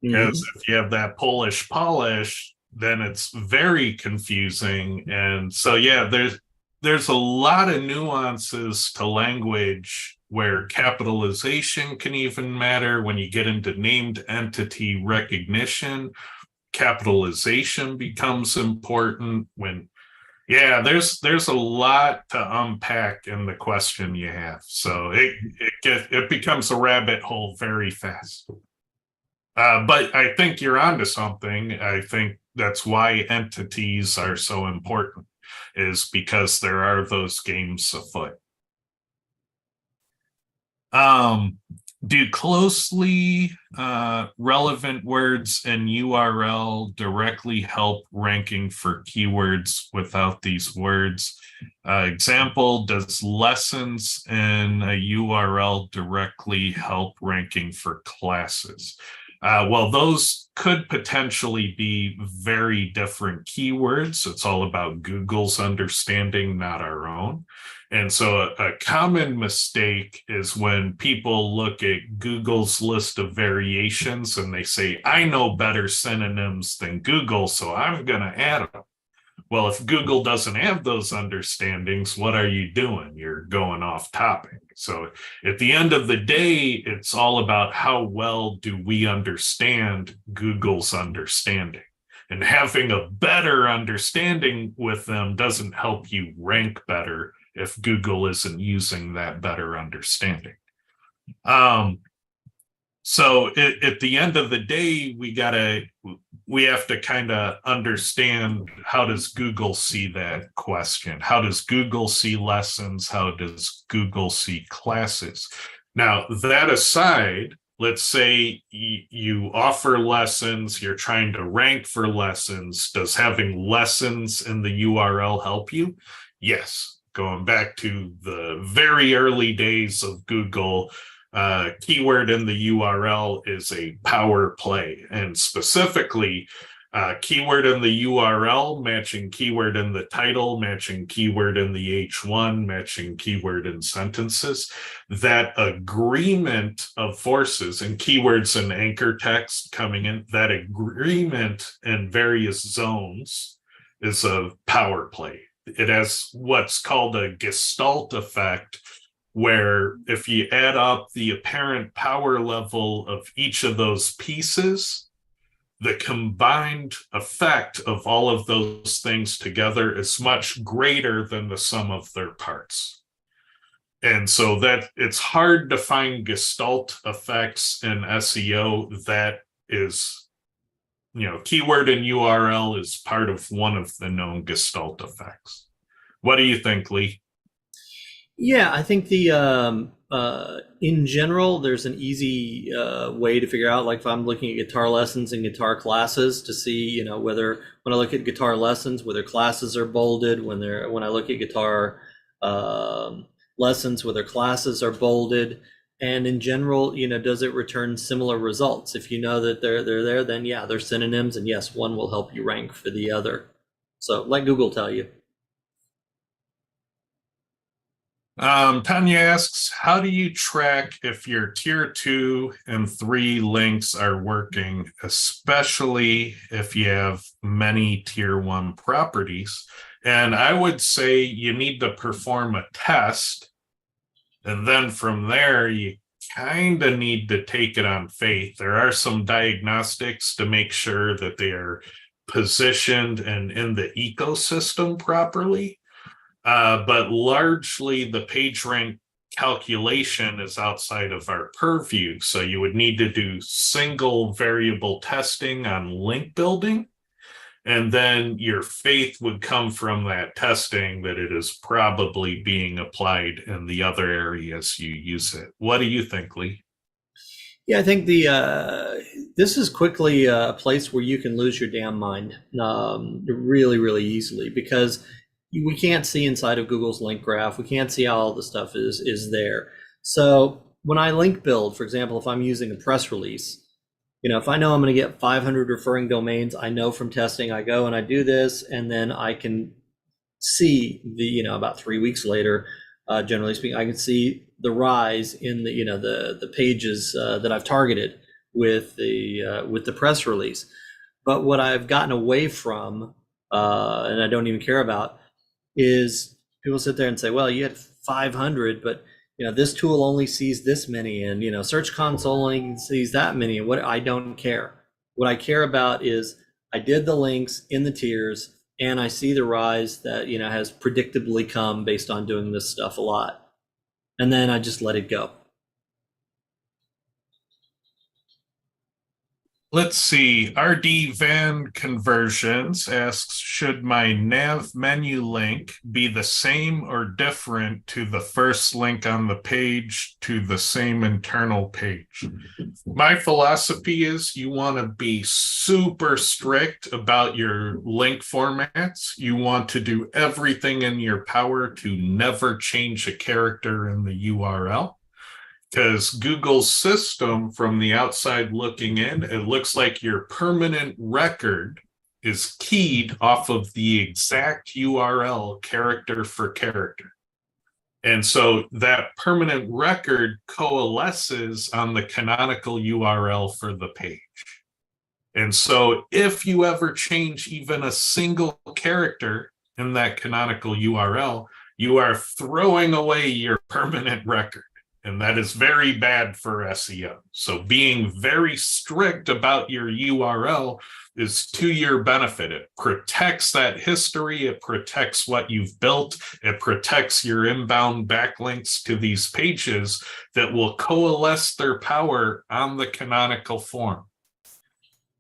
Because if you have that Polish polish, then it's very confusing. And so, there's a lot of nuances to language where capitalization can even matter. When you get into named entity recognition, capitalization becomes important. There's a lot to unpack in the question you have. So it becomes a rabbit hole very fast. But I think you're onto something. I think that's why entities are so important, is because there are those games afoot. Do closely relevant words and URL directly help ranking for keywords without these words? Example, does lessons in a URL directly help ranking for classes? Well, those could potentially be very different keywords. It's all about Google's understanding, not our own. And so a common mistake is when people look at Google's list of variations and they say, I know better synonyms than Google, so I'm going to add them. Well, if Google doesn't have those understandings, what are you doing? You're going off topic. So at the end of the day, it's all about how well do we understand Google's understanding. And having a better understanding with them doesn't help you rank better if Google isn't using that better understanding. So at the end of the day, we have to kind of understand, how does Google see that question? How does Google see lessons? How does Google see classes? Now, that aside, let's say you offer lessons, you're trying to rank for lessons. Does having lessons in the URL help you? Yes. Going back to the very early days of Google, keyword in the URL is a power play, and specifically keyword in the URL matching keyword in the title, matching keyword in the H1, matching keyword in sentences. That agreement of forces and keywords and anchor text coming in, that agreement in various zones is a power play. It has what's called a gestalt effect, where if you add up the apparent power level of each of those pieces, the combined effect of all of those things together is much greater than the sum of their parts. And so that it's hard to find gestalt effects in SEO. That is, keyword and URL is part of one of the known gestalt effects. What do you think, Lee? Yeah, I think the in general, there's an easy way to figure out. Like if I'm looking at guitar lessons and guitar classes, to see, you know, whether when I look at guitar lessons, whether classes are bolded. When I look at guitar lessons, whether classes are bolded. And in general, you know, does it return similar results? If you know that they're there, then yeah, they're synonyms, and yes, one will help you rank for the other. So let Google tell you. Tanya asks, how do you track if your tier 2 and 3 links are working, especially if you have many tier 1 properties? And I would say you need to perform a test. And then from there, you kind of need to take it on faith. There are some diagnostics to make sure that they are positioned and in the ecosystem properly. But largely the PageRank calculation is outside of our purview. So you would need to do single variable testing on link building. And then your faith would come from that testing that it is probably being applied in the other areas you use it. What do you think, Lee? Yeah, I think this is quickly a place where you can lose your damn mind really, really easily, because we can't see inside of Google's link graph. We can't see how all the stuff is there. So when I link build, for example, if I'm using a press release, you know, if I know I'm going to get 500 referring domains, I know from testing, I go and I do this, and then I can see the, you know, about 3 weeks later, generally speaking, I can see the rise in the, you know, the pages that I've targeted with the press release. But what I've gotten away from, and I don't even care about, is people sit there and say, well, you had 500, but you know, this tool only sees this many, and you know, Search Console only sees that many. And what I don't care. What I care about is I did the links in the tiers, and I see the rise that, you know, has predictably come based on doing this stuff a lot. And then I just let it go. Let's see. RD Van Conversions asks, should my nav menu link be the same or different to the first link on the page to the same internal page? My philosophy is you want to be super strict about your link formats. You want to do everything in your power to never change a character in the URL. Because Google's system, from the outside looking in, it looks like your permanent record is keyed off of the exact URL character for character. And so that permanent record coalesces on the canonical URL for the page. And so if you ever change even a single character in that canonical URL, you are throwing away your permanent record. And that is very bad for SEO. So being very strict about your URL is to your benefit. It protects that history. It protects what you've built. It protects your inbound backlinks to these pages that will coalesce their power on the canonical form.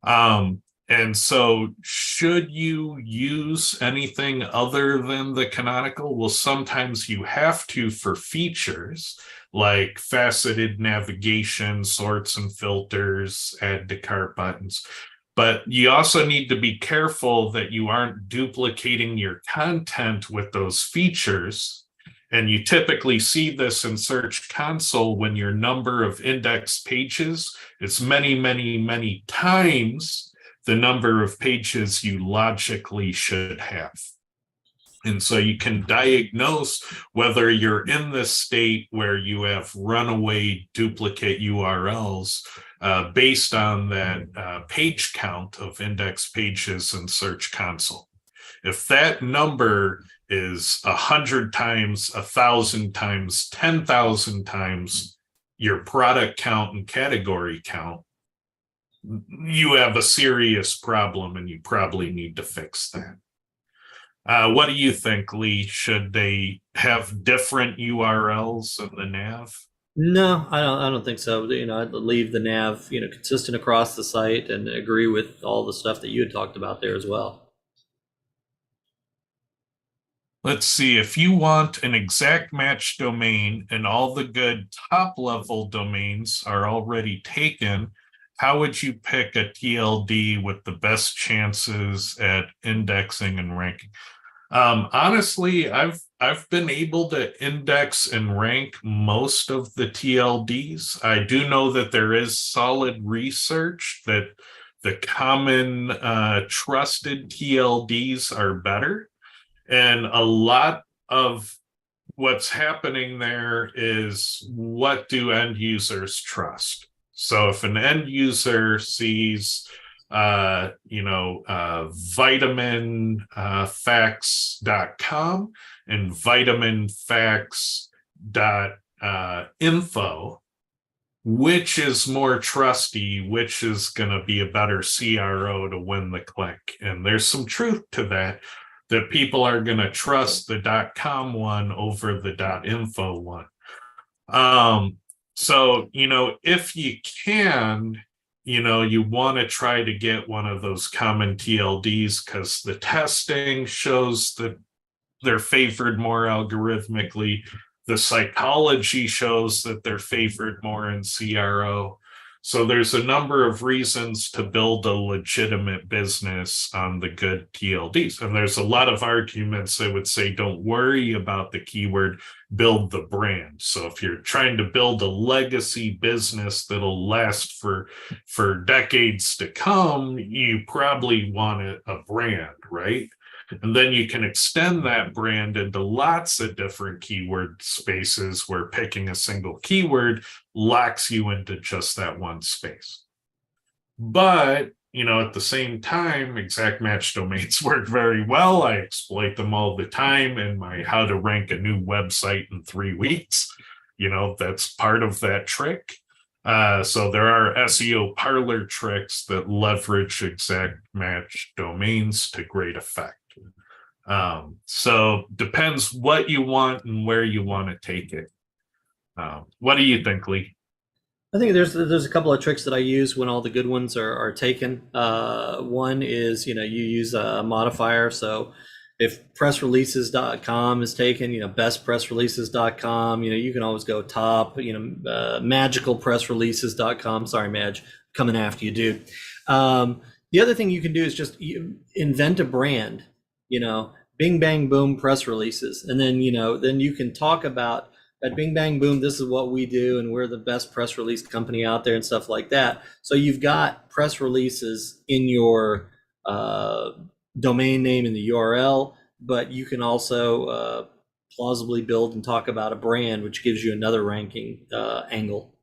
And so should you use anything other than the canonical? Well, sometimes you have to for features like faceted navigation, sorts and filters, add to cart buttons. But you also need to be careful that you aren't duplicating your content with those features. And you typically see this in Search Console when your number of index pages is many, many, many times the number of pages you logically should have. And so you can diagnose whether you're in this state where you have runaway duplicate URLs based on that page count of index pages in Search Console. If that number is 100 times, 1,000 times, 10,000 times your product count and category count, you have a serious problem and you probably need to fix that. What do you think, Lee? Should they have different URLs in the nav? No, I don't think so. You know, I'd leave the nav, you know, consistent across the site, and agree with all the stuff that you had talked about there as well. let's see, if you want an exact match domain and all the good top level domains are already taken, how would you pick a TLD with the best chances at indexing and ranking? Honestly, I've been able to index and rank most of the TLDs. I do know that there is solid research that the common trusted TLDs are better. And a lot of what's happening there is, what do end users trust? So if an end user sees vitaminfacts.com and vitaminfacts.info, which is more trusty, which is going to be a better CRO to win the click? And there's some truth to that people are going to trust the .com one over the .info one. So, if you can, you want to try to get one of those common TLDs, because the testing shows that they're favored more algorithmically. The psychology shows that they're favored more in CRO. So there's a number of reasons to build a legitimate business on the good TLDs. And there's a lot of arguments that would say, don't worry about the keyword, build the brand. So if you're trying to build a legacy business that'll last for decades to come, you probably want a brand, right? And then you can extend that brand into lots of different keyword spaces, where picking a single keyword locks you into just that one space. But, at the same time, exact match domains work very well. I exploit them all the time in my How to Rank a New Website in 3 Weeks. That's part of that trick. So there are SEO parlor tricks that leverage exact match domains to great effect. So depends what you want and where you want to take it. What do you think, Lee? I think there's a couple of tricks that I use when all the good ones are taken. One is, you use a modifier. So if pressreleases.com is taken, bestpressreleases.com, you can always go top, magicalpressreleases.com. Sorry, Madge, coming after you, dude. The other thing you can do is just invent a brand, Bing Bang Boom press releases. And then, then you can talk about at Bing Bang Boom, this is what we do, and we're the best press release company out there and stuff like that. So you've got press releases in your domain name in the URL, but you can also plausibly build and talk about a brand, which gives you another ranking angle.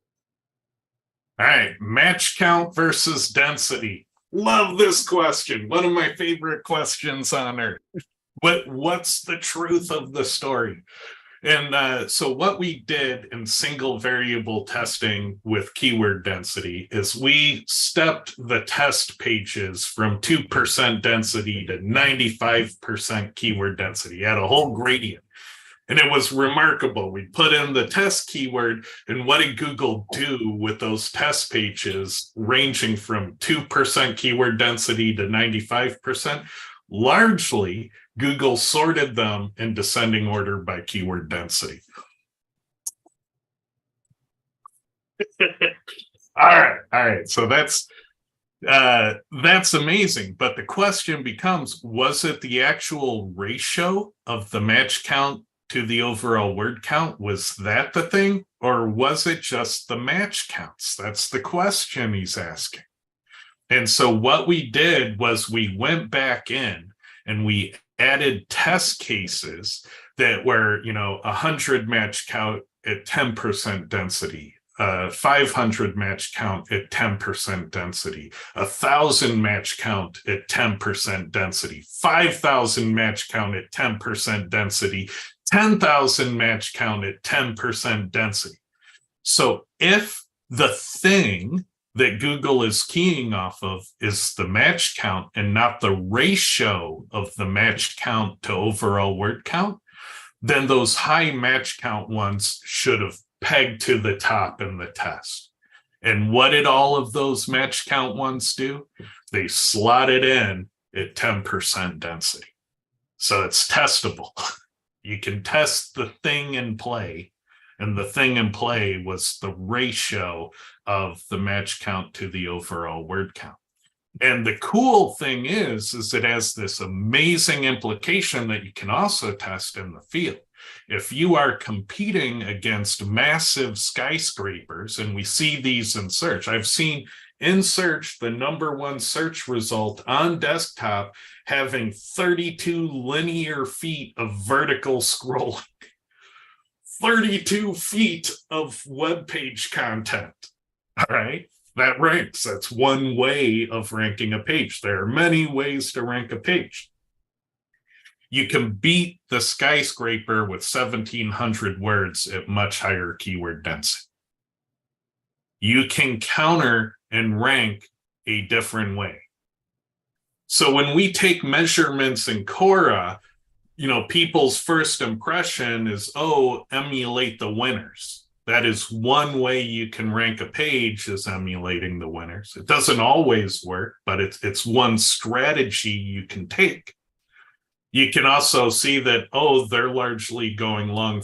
All right, match count versus density. Love this question. One of my favorite questions on earth. What's the truth of the story? And so what we did in single variable testing with keyword density is we stepped the test pages from 2% density to 95% keyword density at a whole gradient. And it was remarkable. We put in the test keyword, and what did Google do with those test pages ranging from 2% keyword density to 95%? Largely, Google sorted them in descending order by keyword density. All right. So that's amazing. But the question becomes, was it the actual ratio of the match count to the overall word count? Was that the thing? Or was it just the match counts? That's the question he's asking. And so what we did was we went back in and we added test cases that were, 100 match count at 10% density, 500 match count at 10% density, 1,000 match count at 10% density, 5,000 match count at 10% density, 10,000 match count at 10% density. So if the thing that Google is keying off of is the match count and not the ratio of the match count to overall word count, then those high match count ones should have pegged to the top in the test. And what did all of those match count ones do? They slotted in at 10% density. So it's testable. You can test the thing in play, and the thing in play was the ratio of the match count to the overall word count. And the cool thing is it has this amazing implication that you can also test in the field. If you are competing against massive skyscrapers, and we see these in search, I've seen in search the #1 search result on desktop having 32 linear feet of vertical scrolling, 32 feet of web page content. All right. That ranks. That's one way of ranking a page. There are many ways to rank a page. You can beat the skyscraper with 1,700 words at much higher keyword density. You can counter and rank a different way. So when we take measurements in Quora, people's first impression is, oh, emulate the winners. That is one way you can rank a page, is emulating the winners. It doesn't always work, but it's one strategy you can take. You can also see that, oh, they're largely going long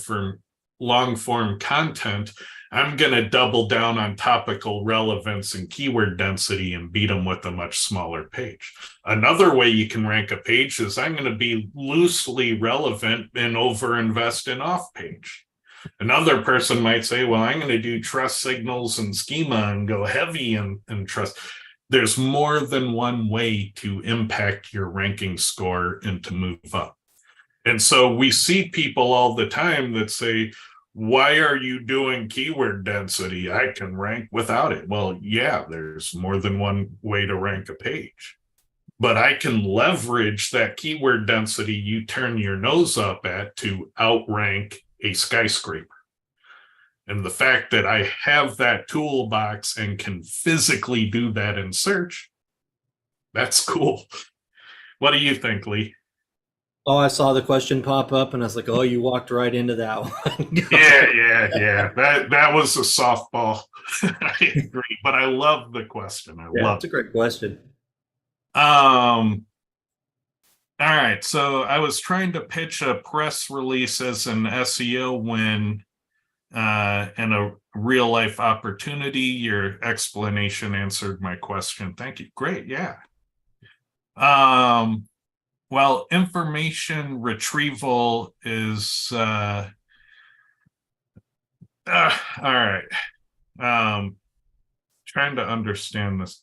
form content. I'm going to double down on topical relevance and keyword density and beat them with a much smaller page. Another way you can rank a page is I'm going to be loosely relevant and overinvest in off page. Another person might say, well, I'm going to do trust signals and schema and go heavy and trust. There's more than one way to impact your ranking score and to move up. And so we see people all the time that say, why are you doing keyword density? I can rank without it. Well, yeah, there's more than one way to rank a page. But I can leverage that keyword density you turn your nose up at to outrank a skyscraper. And the fact that I have that toolbox and can physically do that in search, that's cool. What do you think, Lee? Oh, I saw the question pop up and I was like, oh, you walked right into that one. Yeah. That was a softball. I agree, but I love the question. It's a great question. All right, so I was trying to pitch a press release as an SEO win and a real life opportunity. Your explanation answered my question. Thank you. Great. Yeah. Well, information retrieval is all right. Trying to understand this.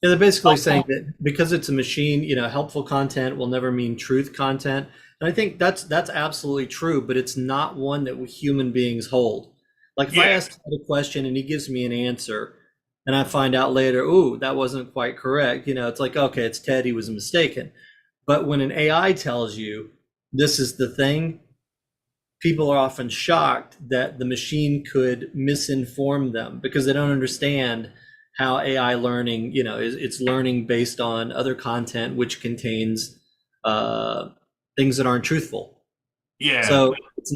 Yeah, they're basically saying that because it's a machine, helpful content will never mean truth content. And I think that's absolutely true, but it's not one that we human beings hold. Like if I ask a question and he gives me an answer and I find out later, ooh, that wasn't quite correct. It's like, okay, it's Ted, he was mistaken. But when an AI tells you this is the thing, people are often shocked that the machine could misinform them because they don't understand how AI learning, it's learning based on other content which contains things that aren't truthful. Yeah. So it's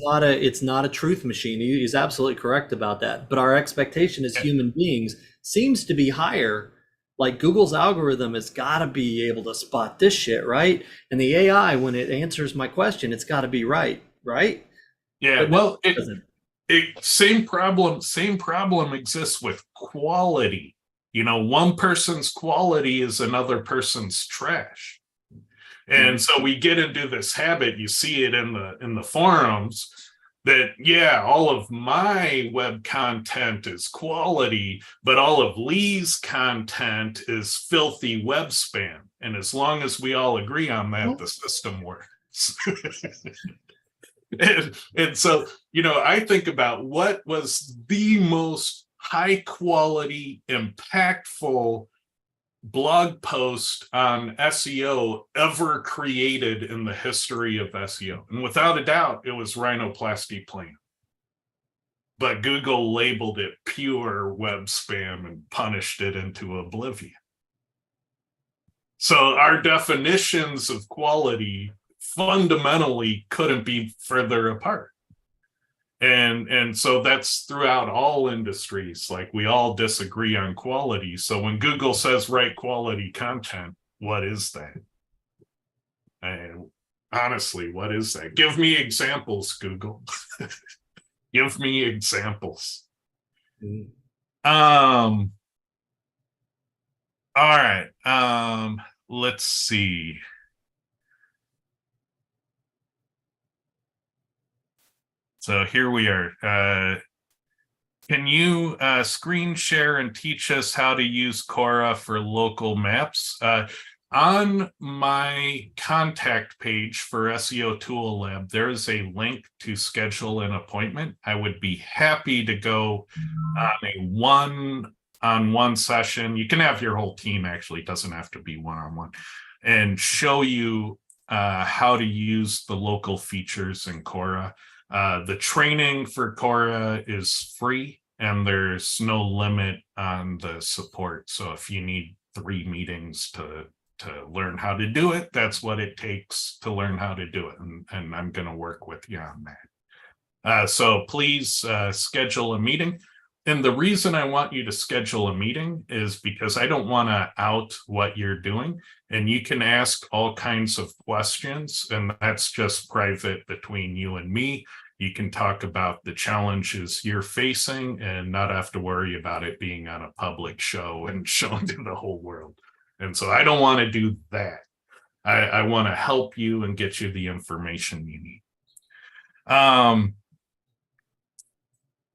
not a truth machine. He's absolutely correct about that. But our expectation as human beings seems to be higher. Like Google's algorithm has got to be able to spot this shit, right? And the AI, when it answers my question, it's got to be right? Yeah. But well, no, same problem exists with quality. One person's quality is another person's trash. And so we get into this habit, you see it in the forums, that, all of my web content is quality, but all of Lee's content is filthy web spam. And as long as we all agree on that, the system works. and so, I think about what was the most high quality, impactful blog post on SEO ever created in the history of SEO. And without a doubt, it was rhinoplasty plain. But Google labeled it pure web spam and punished it into oblivion. So our definitions of quality fundamentally couldn't be further apart. And so that's throughout all industries. Like we all disagree on quality. So when Google says write quality content, what is that? And Honestly, what is that? Give me examples, Google. Give me examples. Mhm. All right. Let's see. So here we are. Can you screen share and teach us how to use Cora for local maps? On my contact page for SEO Tool Lab, there is a link to schedule an appointment. I would be happy to go on a one-on-one session. You can have your whole team, actually, it doesn't have to be one-on-one, and show you how to use the local features in Cora. The training for Cora is free and there's no limit on the support. So if you need 3 meetings to learn how to do it, that's what it takes to learn how to do it. And I'm going to work with you on that. So please schedule a meeting. And the reason I want you to schedule a meeting is because I don't want to out what you're doing. And you can ask all kinds of questions, and that's just private between you and me. You can talk about the challenges you're facing and not have to worry about it being on a public show and shown to the whole world. And so I don't want to do that. I want to help you and get you the information you need.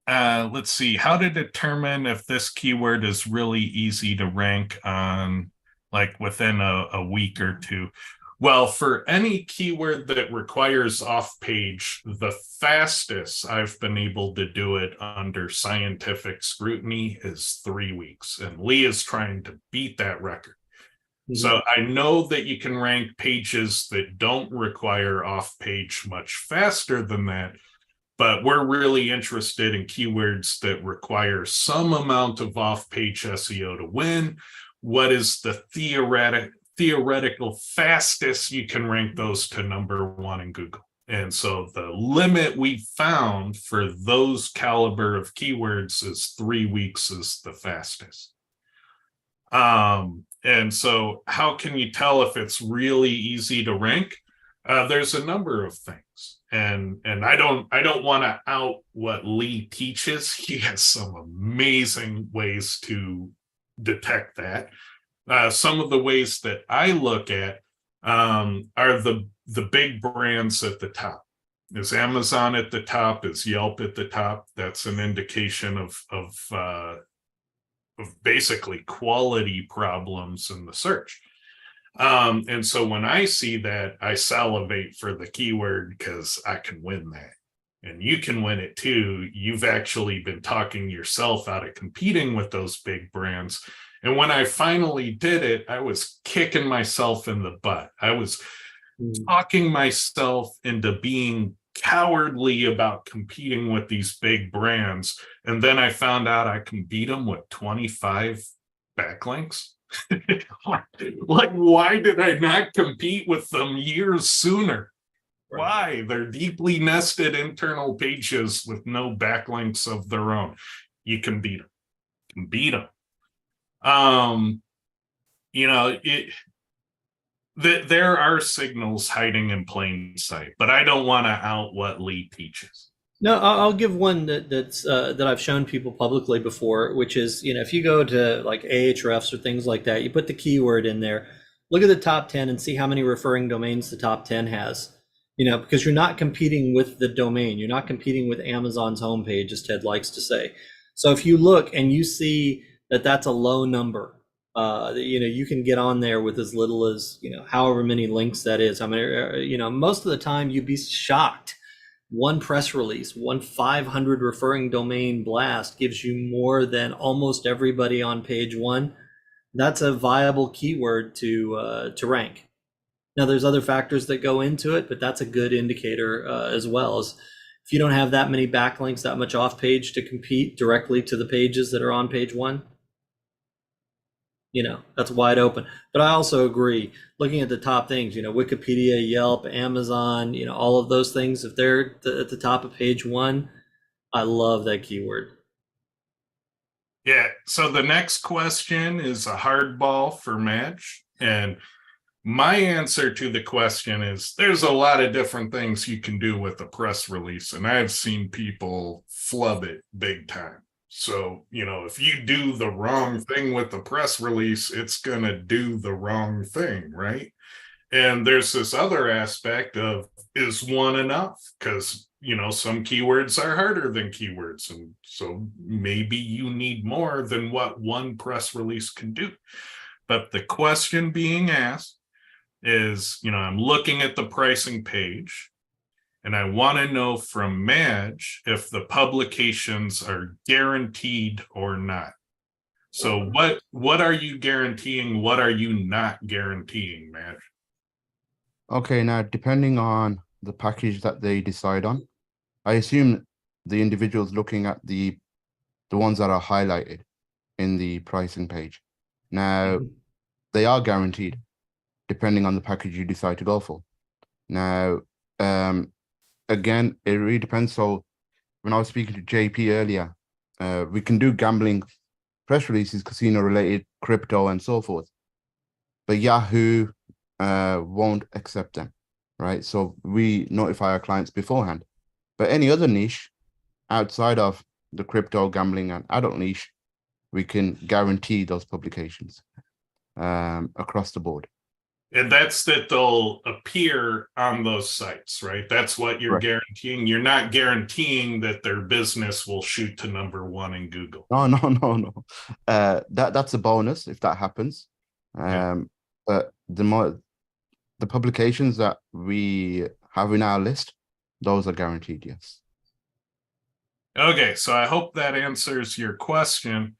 Let's see, how to determine if this keyword is really easy to rank on, like within a week or two. Well, for any keyword that requires off-page, the fastest I've been able to do it under scientific scrutiny is 3 weeks. And Lee is trying to beat that record. So I know that you can rank pages that don't require off-page much faster than that, but we're really interested in keywords that require some amount of off-page SEO to win. What is the theoretical fastest you can rank those to #1 in Google? And so the limit we found for those caliber of keywords is 3 weeks is the fastest. And so how can you tell if it's really easy to rank? There's a number of things, and I don't want to out what Lee teaches. He has some amazing ways to detect that. Some of the ways that I look at are the big brands at the top. Is Amazon at the top? Is Yelp at the top? That's an indication of basically quality problems in the search. And so when I see that, I salivate for the keyword because I can win that. And you can win it too. You've actually been talking yourself out of competing with those big brands. And when I finally did it, I was kicking myself in the butt. I was talking myself into being cowardly about competing with these big brands. And then I found out I can beat them with 25 backlinks. Like, why did I not compete with them years sooner? Why? They're deeply nested internal pages with no backlinks of their own. You can beat them. You can beat them. You know, there are signals hiding in plain sight, but I don't want to out what Lee teaches. No, I'll give one that I've shown people publicly before, which is, you know, if you go to like Ahrefs or things like that, you put the keyword in there, look at the top 10 and see how many referring domains the top 10 has, you know, because you're not competing with the domain. You're not competing with Amazon's homepage, as Ted likes to say. So if you look and you see that that's a low number, you know, you can get on there with as little as, you know, however many links that is. I mean, you know, most of the time you'd be shocked. One press release, one 500 referring domain blast gives you more than almost everybody on page 1. That's a viable keyword to rank. Now, there's other factors that go into it, but that's a good indicator as well. As if you don't have that many backlinks, that much off page to compete directly to the pages that are on page 1, you know, that's wide open. But I also agree, looking at the top things, you know, Wikipedia, Yelp, Amazon, you know, all of those things, if they're at the top of page 1, I love that keyword. Yeah. So the next question is a hardball for Madge. And My answer to the question is there's a lot of different things you can do with a press release, and I've seen people flub it big time. So, if you do the wrong thing with the press release, it's going to do the wrong thing, right? And there's this other aspect of, is one enough? Because, some keywords are harder than keywords. And so maybe you need more than what one press release can do. But the question being asked is, I'm looking at the pricing page and I want to know from Madge if the publications are guaranteed or not. So what are you guaranteeing? What are you not guaranteeing, Madge? Okay, now depending on the package that they decide on, I assume the individual's looking at the ones that are highlighted in the pricing page. Now, they are guaranteed depending on the package you decide to go for. Now, again, it really depends. So when I was speaking to JP earlier, we can do gambling press releases, casino related, crypto and so forth. But Yahoo won't accept them, right? So we notify our clients beforehand. But any other niche outside of the crypto, gambling and adult niche, we can guarantee those publications across the board. And that's that they'll appear on those sites, right? That's what you're Right. guaranteeing. You're not guaranteeing that their business will shoot to #1 in Google. No. That's a bonus if that happens. Yeah. But the publications that we have in our list, those are guaranteed, yes. Okay, so I hope that answers your question.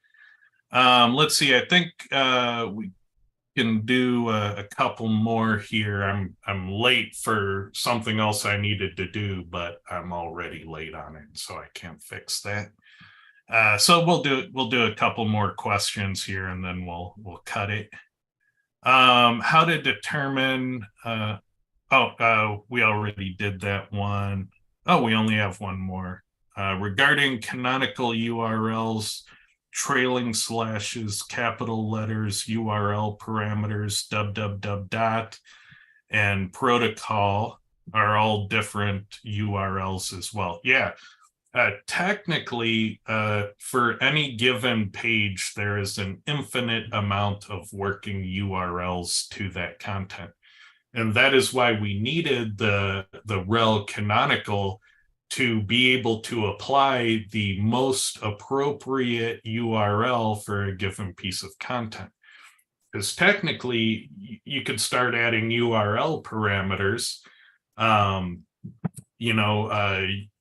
Let's see. I think we can do a couple more here. I'm late for something else I needed to do, but I'm already late on it, so I can't fix that. So we'll do a couple more questions here, and then we'll cut it. How to determine? We already did that one. Oh, we only have one more. Regarding canonical URLs, trailing slashes, capital letters, URL parameters, www. And protocol are all different URLs as well. Yeah. Technically, for any given page, there is an infinite amount of working URLs to that content. And that is why we needed the rel canonical to be able to apply the most appropriate URL for a given piece of content. Because technically, you could start adding URL parameters,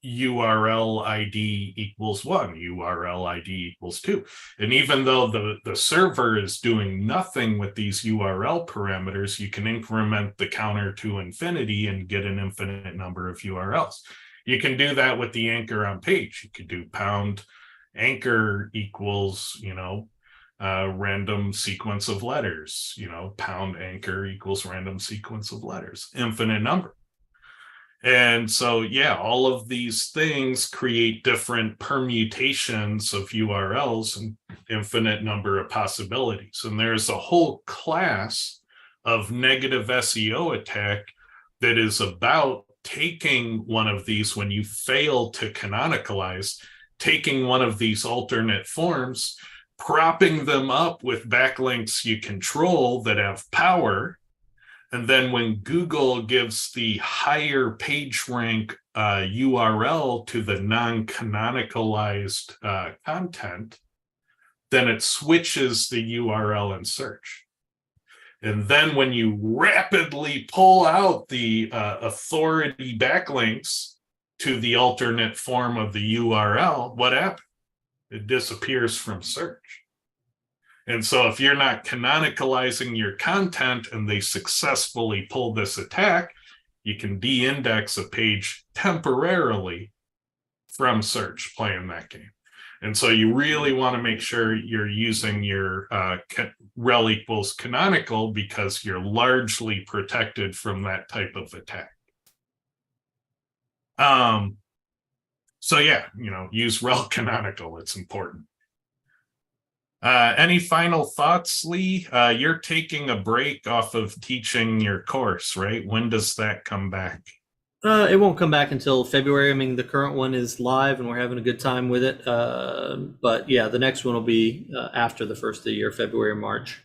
URL ID equals 1, URL ID equals 2. And even though the server is doing nothing with these URL parameters, you can increment the counter to infinity and get an infinite number of URLs. You can do that with the anchor on page. You could do pound anchor equals, random sequence of letters, pound anchor equals random sequence of letters, infinite number. And so, yeah, all of these things create different permutations of URLs and infinite number of possibilities. And there's a whole class of negative SEO attack that is about taking one of these when you fail to canonicalize, taking one of these alternate forms, propping them up with backlinks you control that have power. And then when Google gives the higher page rank URL to the non-canonicalized content, then it switches the URL in search. And then when you rapidly pull out the authority backlinks to the alternate form of the URL, what happens? It disappears from search. And so if you're not canonicalizing your content and they successfully pull this attack, you can de-index a page temporarily from search playing that game. And so you really want to make sure you're using your rel equals canonical because you're largely protected from that type of attack. So yeah, use rel canonical. It's important. Any final thoughts, Lee? You're taking a break off of teaching your course, right? When does that come back? It won't come back until February. I mean, the current one is live and we're having a good time with it. But yeah, the next one will be after the first of the year, February or March.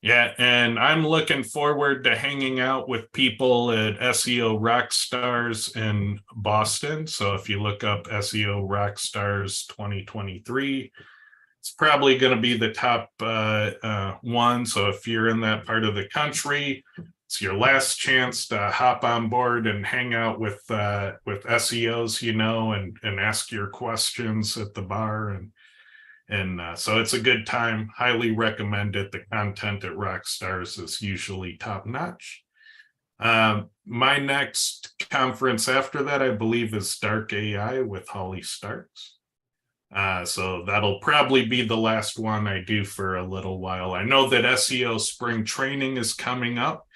Yeah, and I'm looking forward to hanging out with people at SEO Rockstars in Boston. So if you look up SEO Rockstars 2023, it's probably going to be the top one. So if you're in that part of the country, it's your last chance to hop on board and hang out with SEOs, you know, and ask your questions at the bar. And so it's a good time. Highly recommend it. The content at Rockstars is usually top notch. My next conference after that, I believe, is Dark AI with Holly Starks. So that'll probably be the last one I do for a little while. I know that SEO spring training is coming up.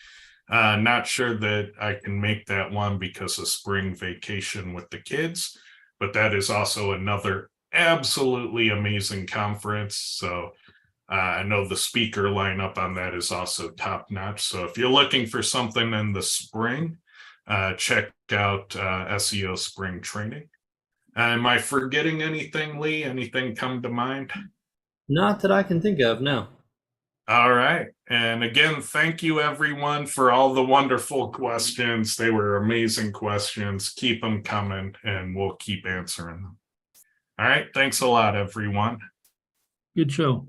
Not sure that I can make that one because of spring vacation with the kids, but that is also another absolutely amazing conference. So I know the speaker lineup on that is also top notch. So if you're looking for something in the spring, check out SEO spring training. Am I forgetting anything, Lee? Anything come to mind? Not that I can think of, no. All right. And again, thank you everyone for all the wonderful questions. They were amazing questions. Keep them coming and we'll keep answering them. All right. Thanks a lot, everyone. Good show.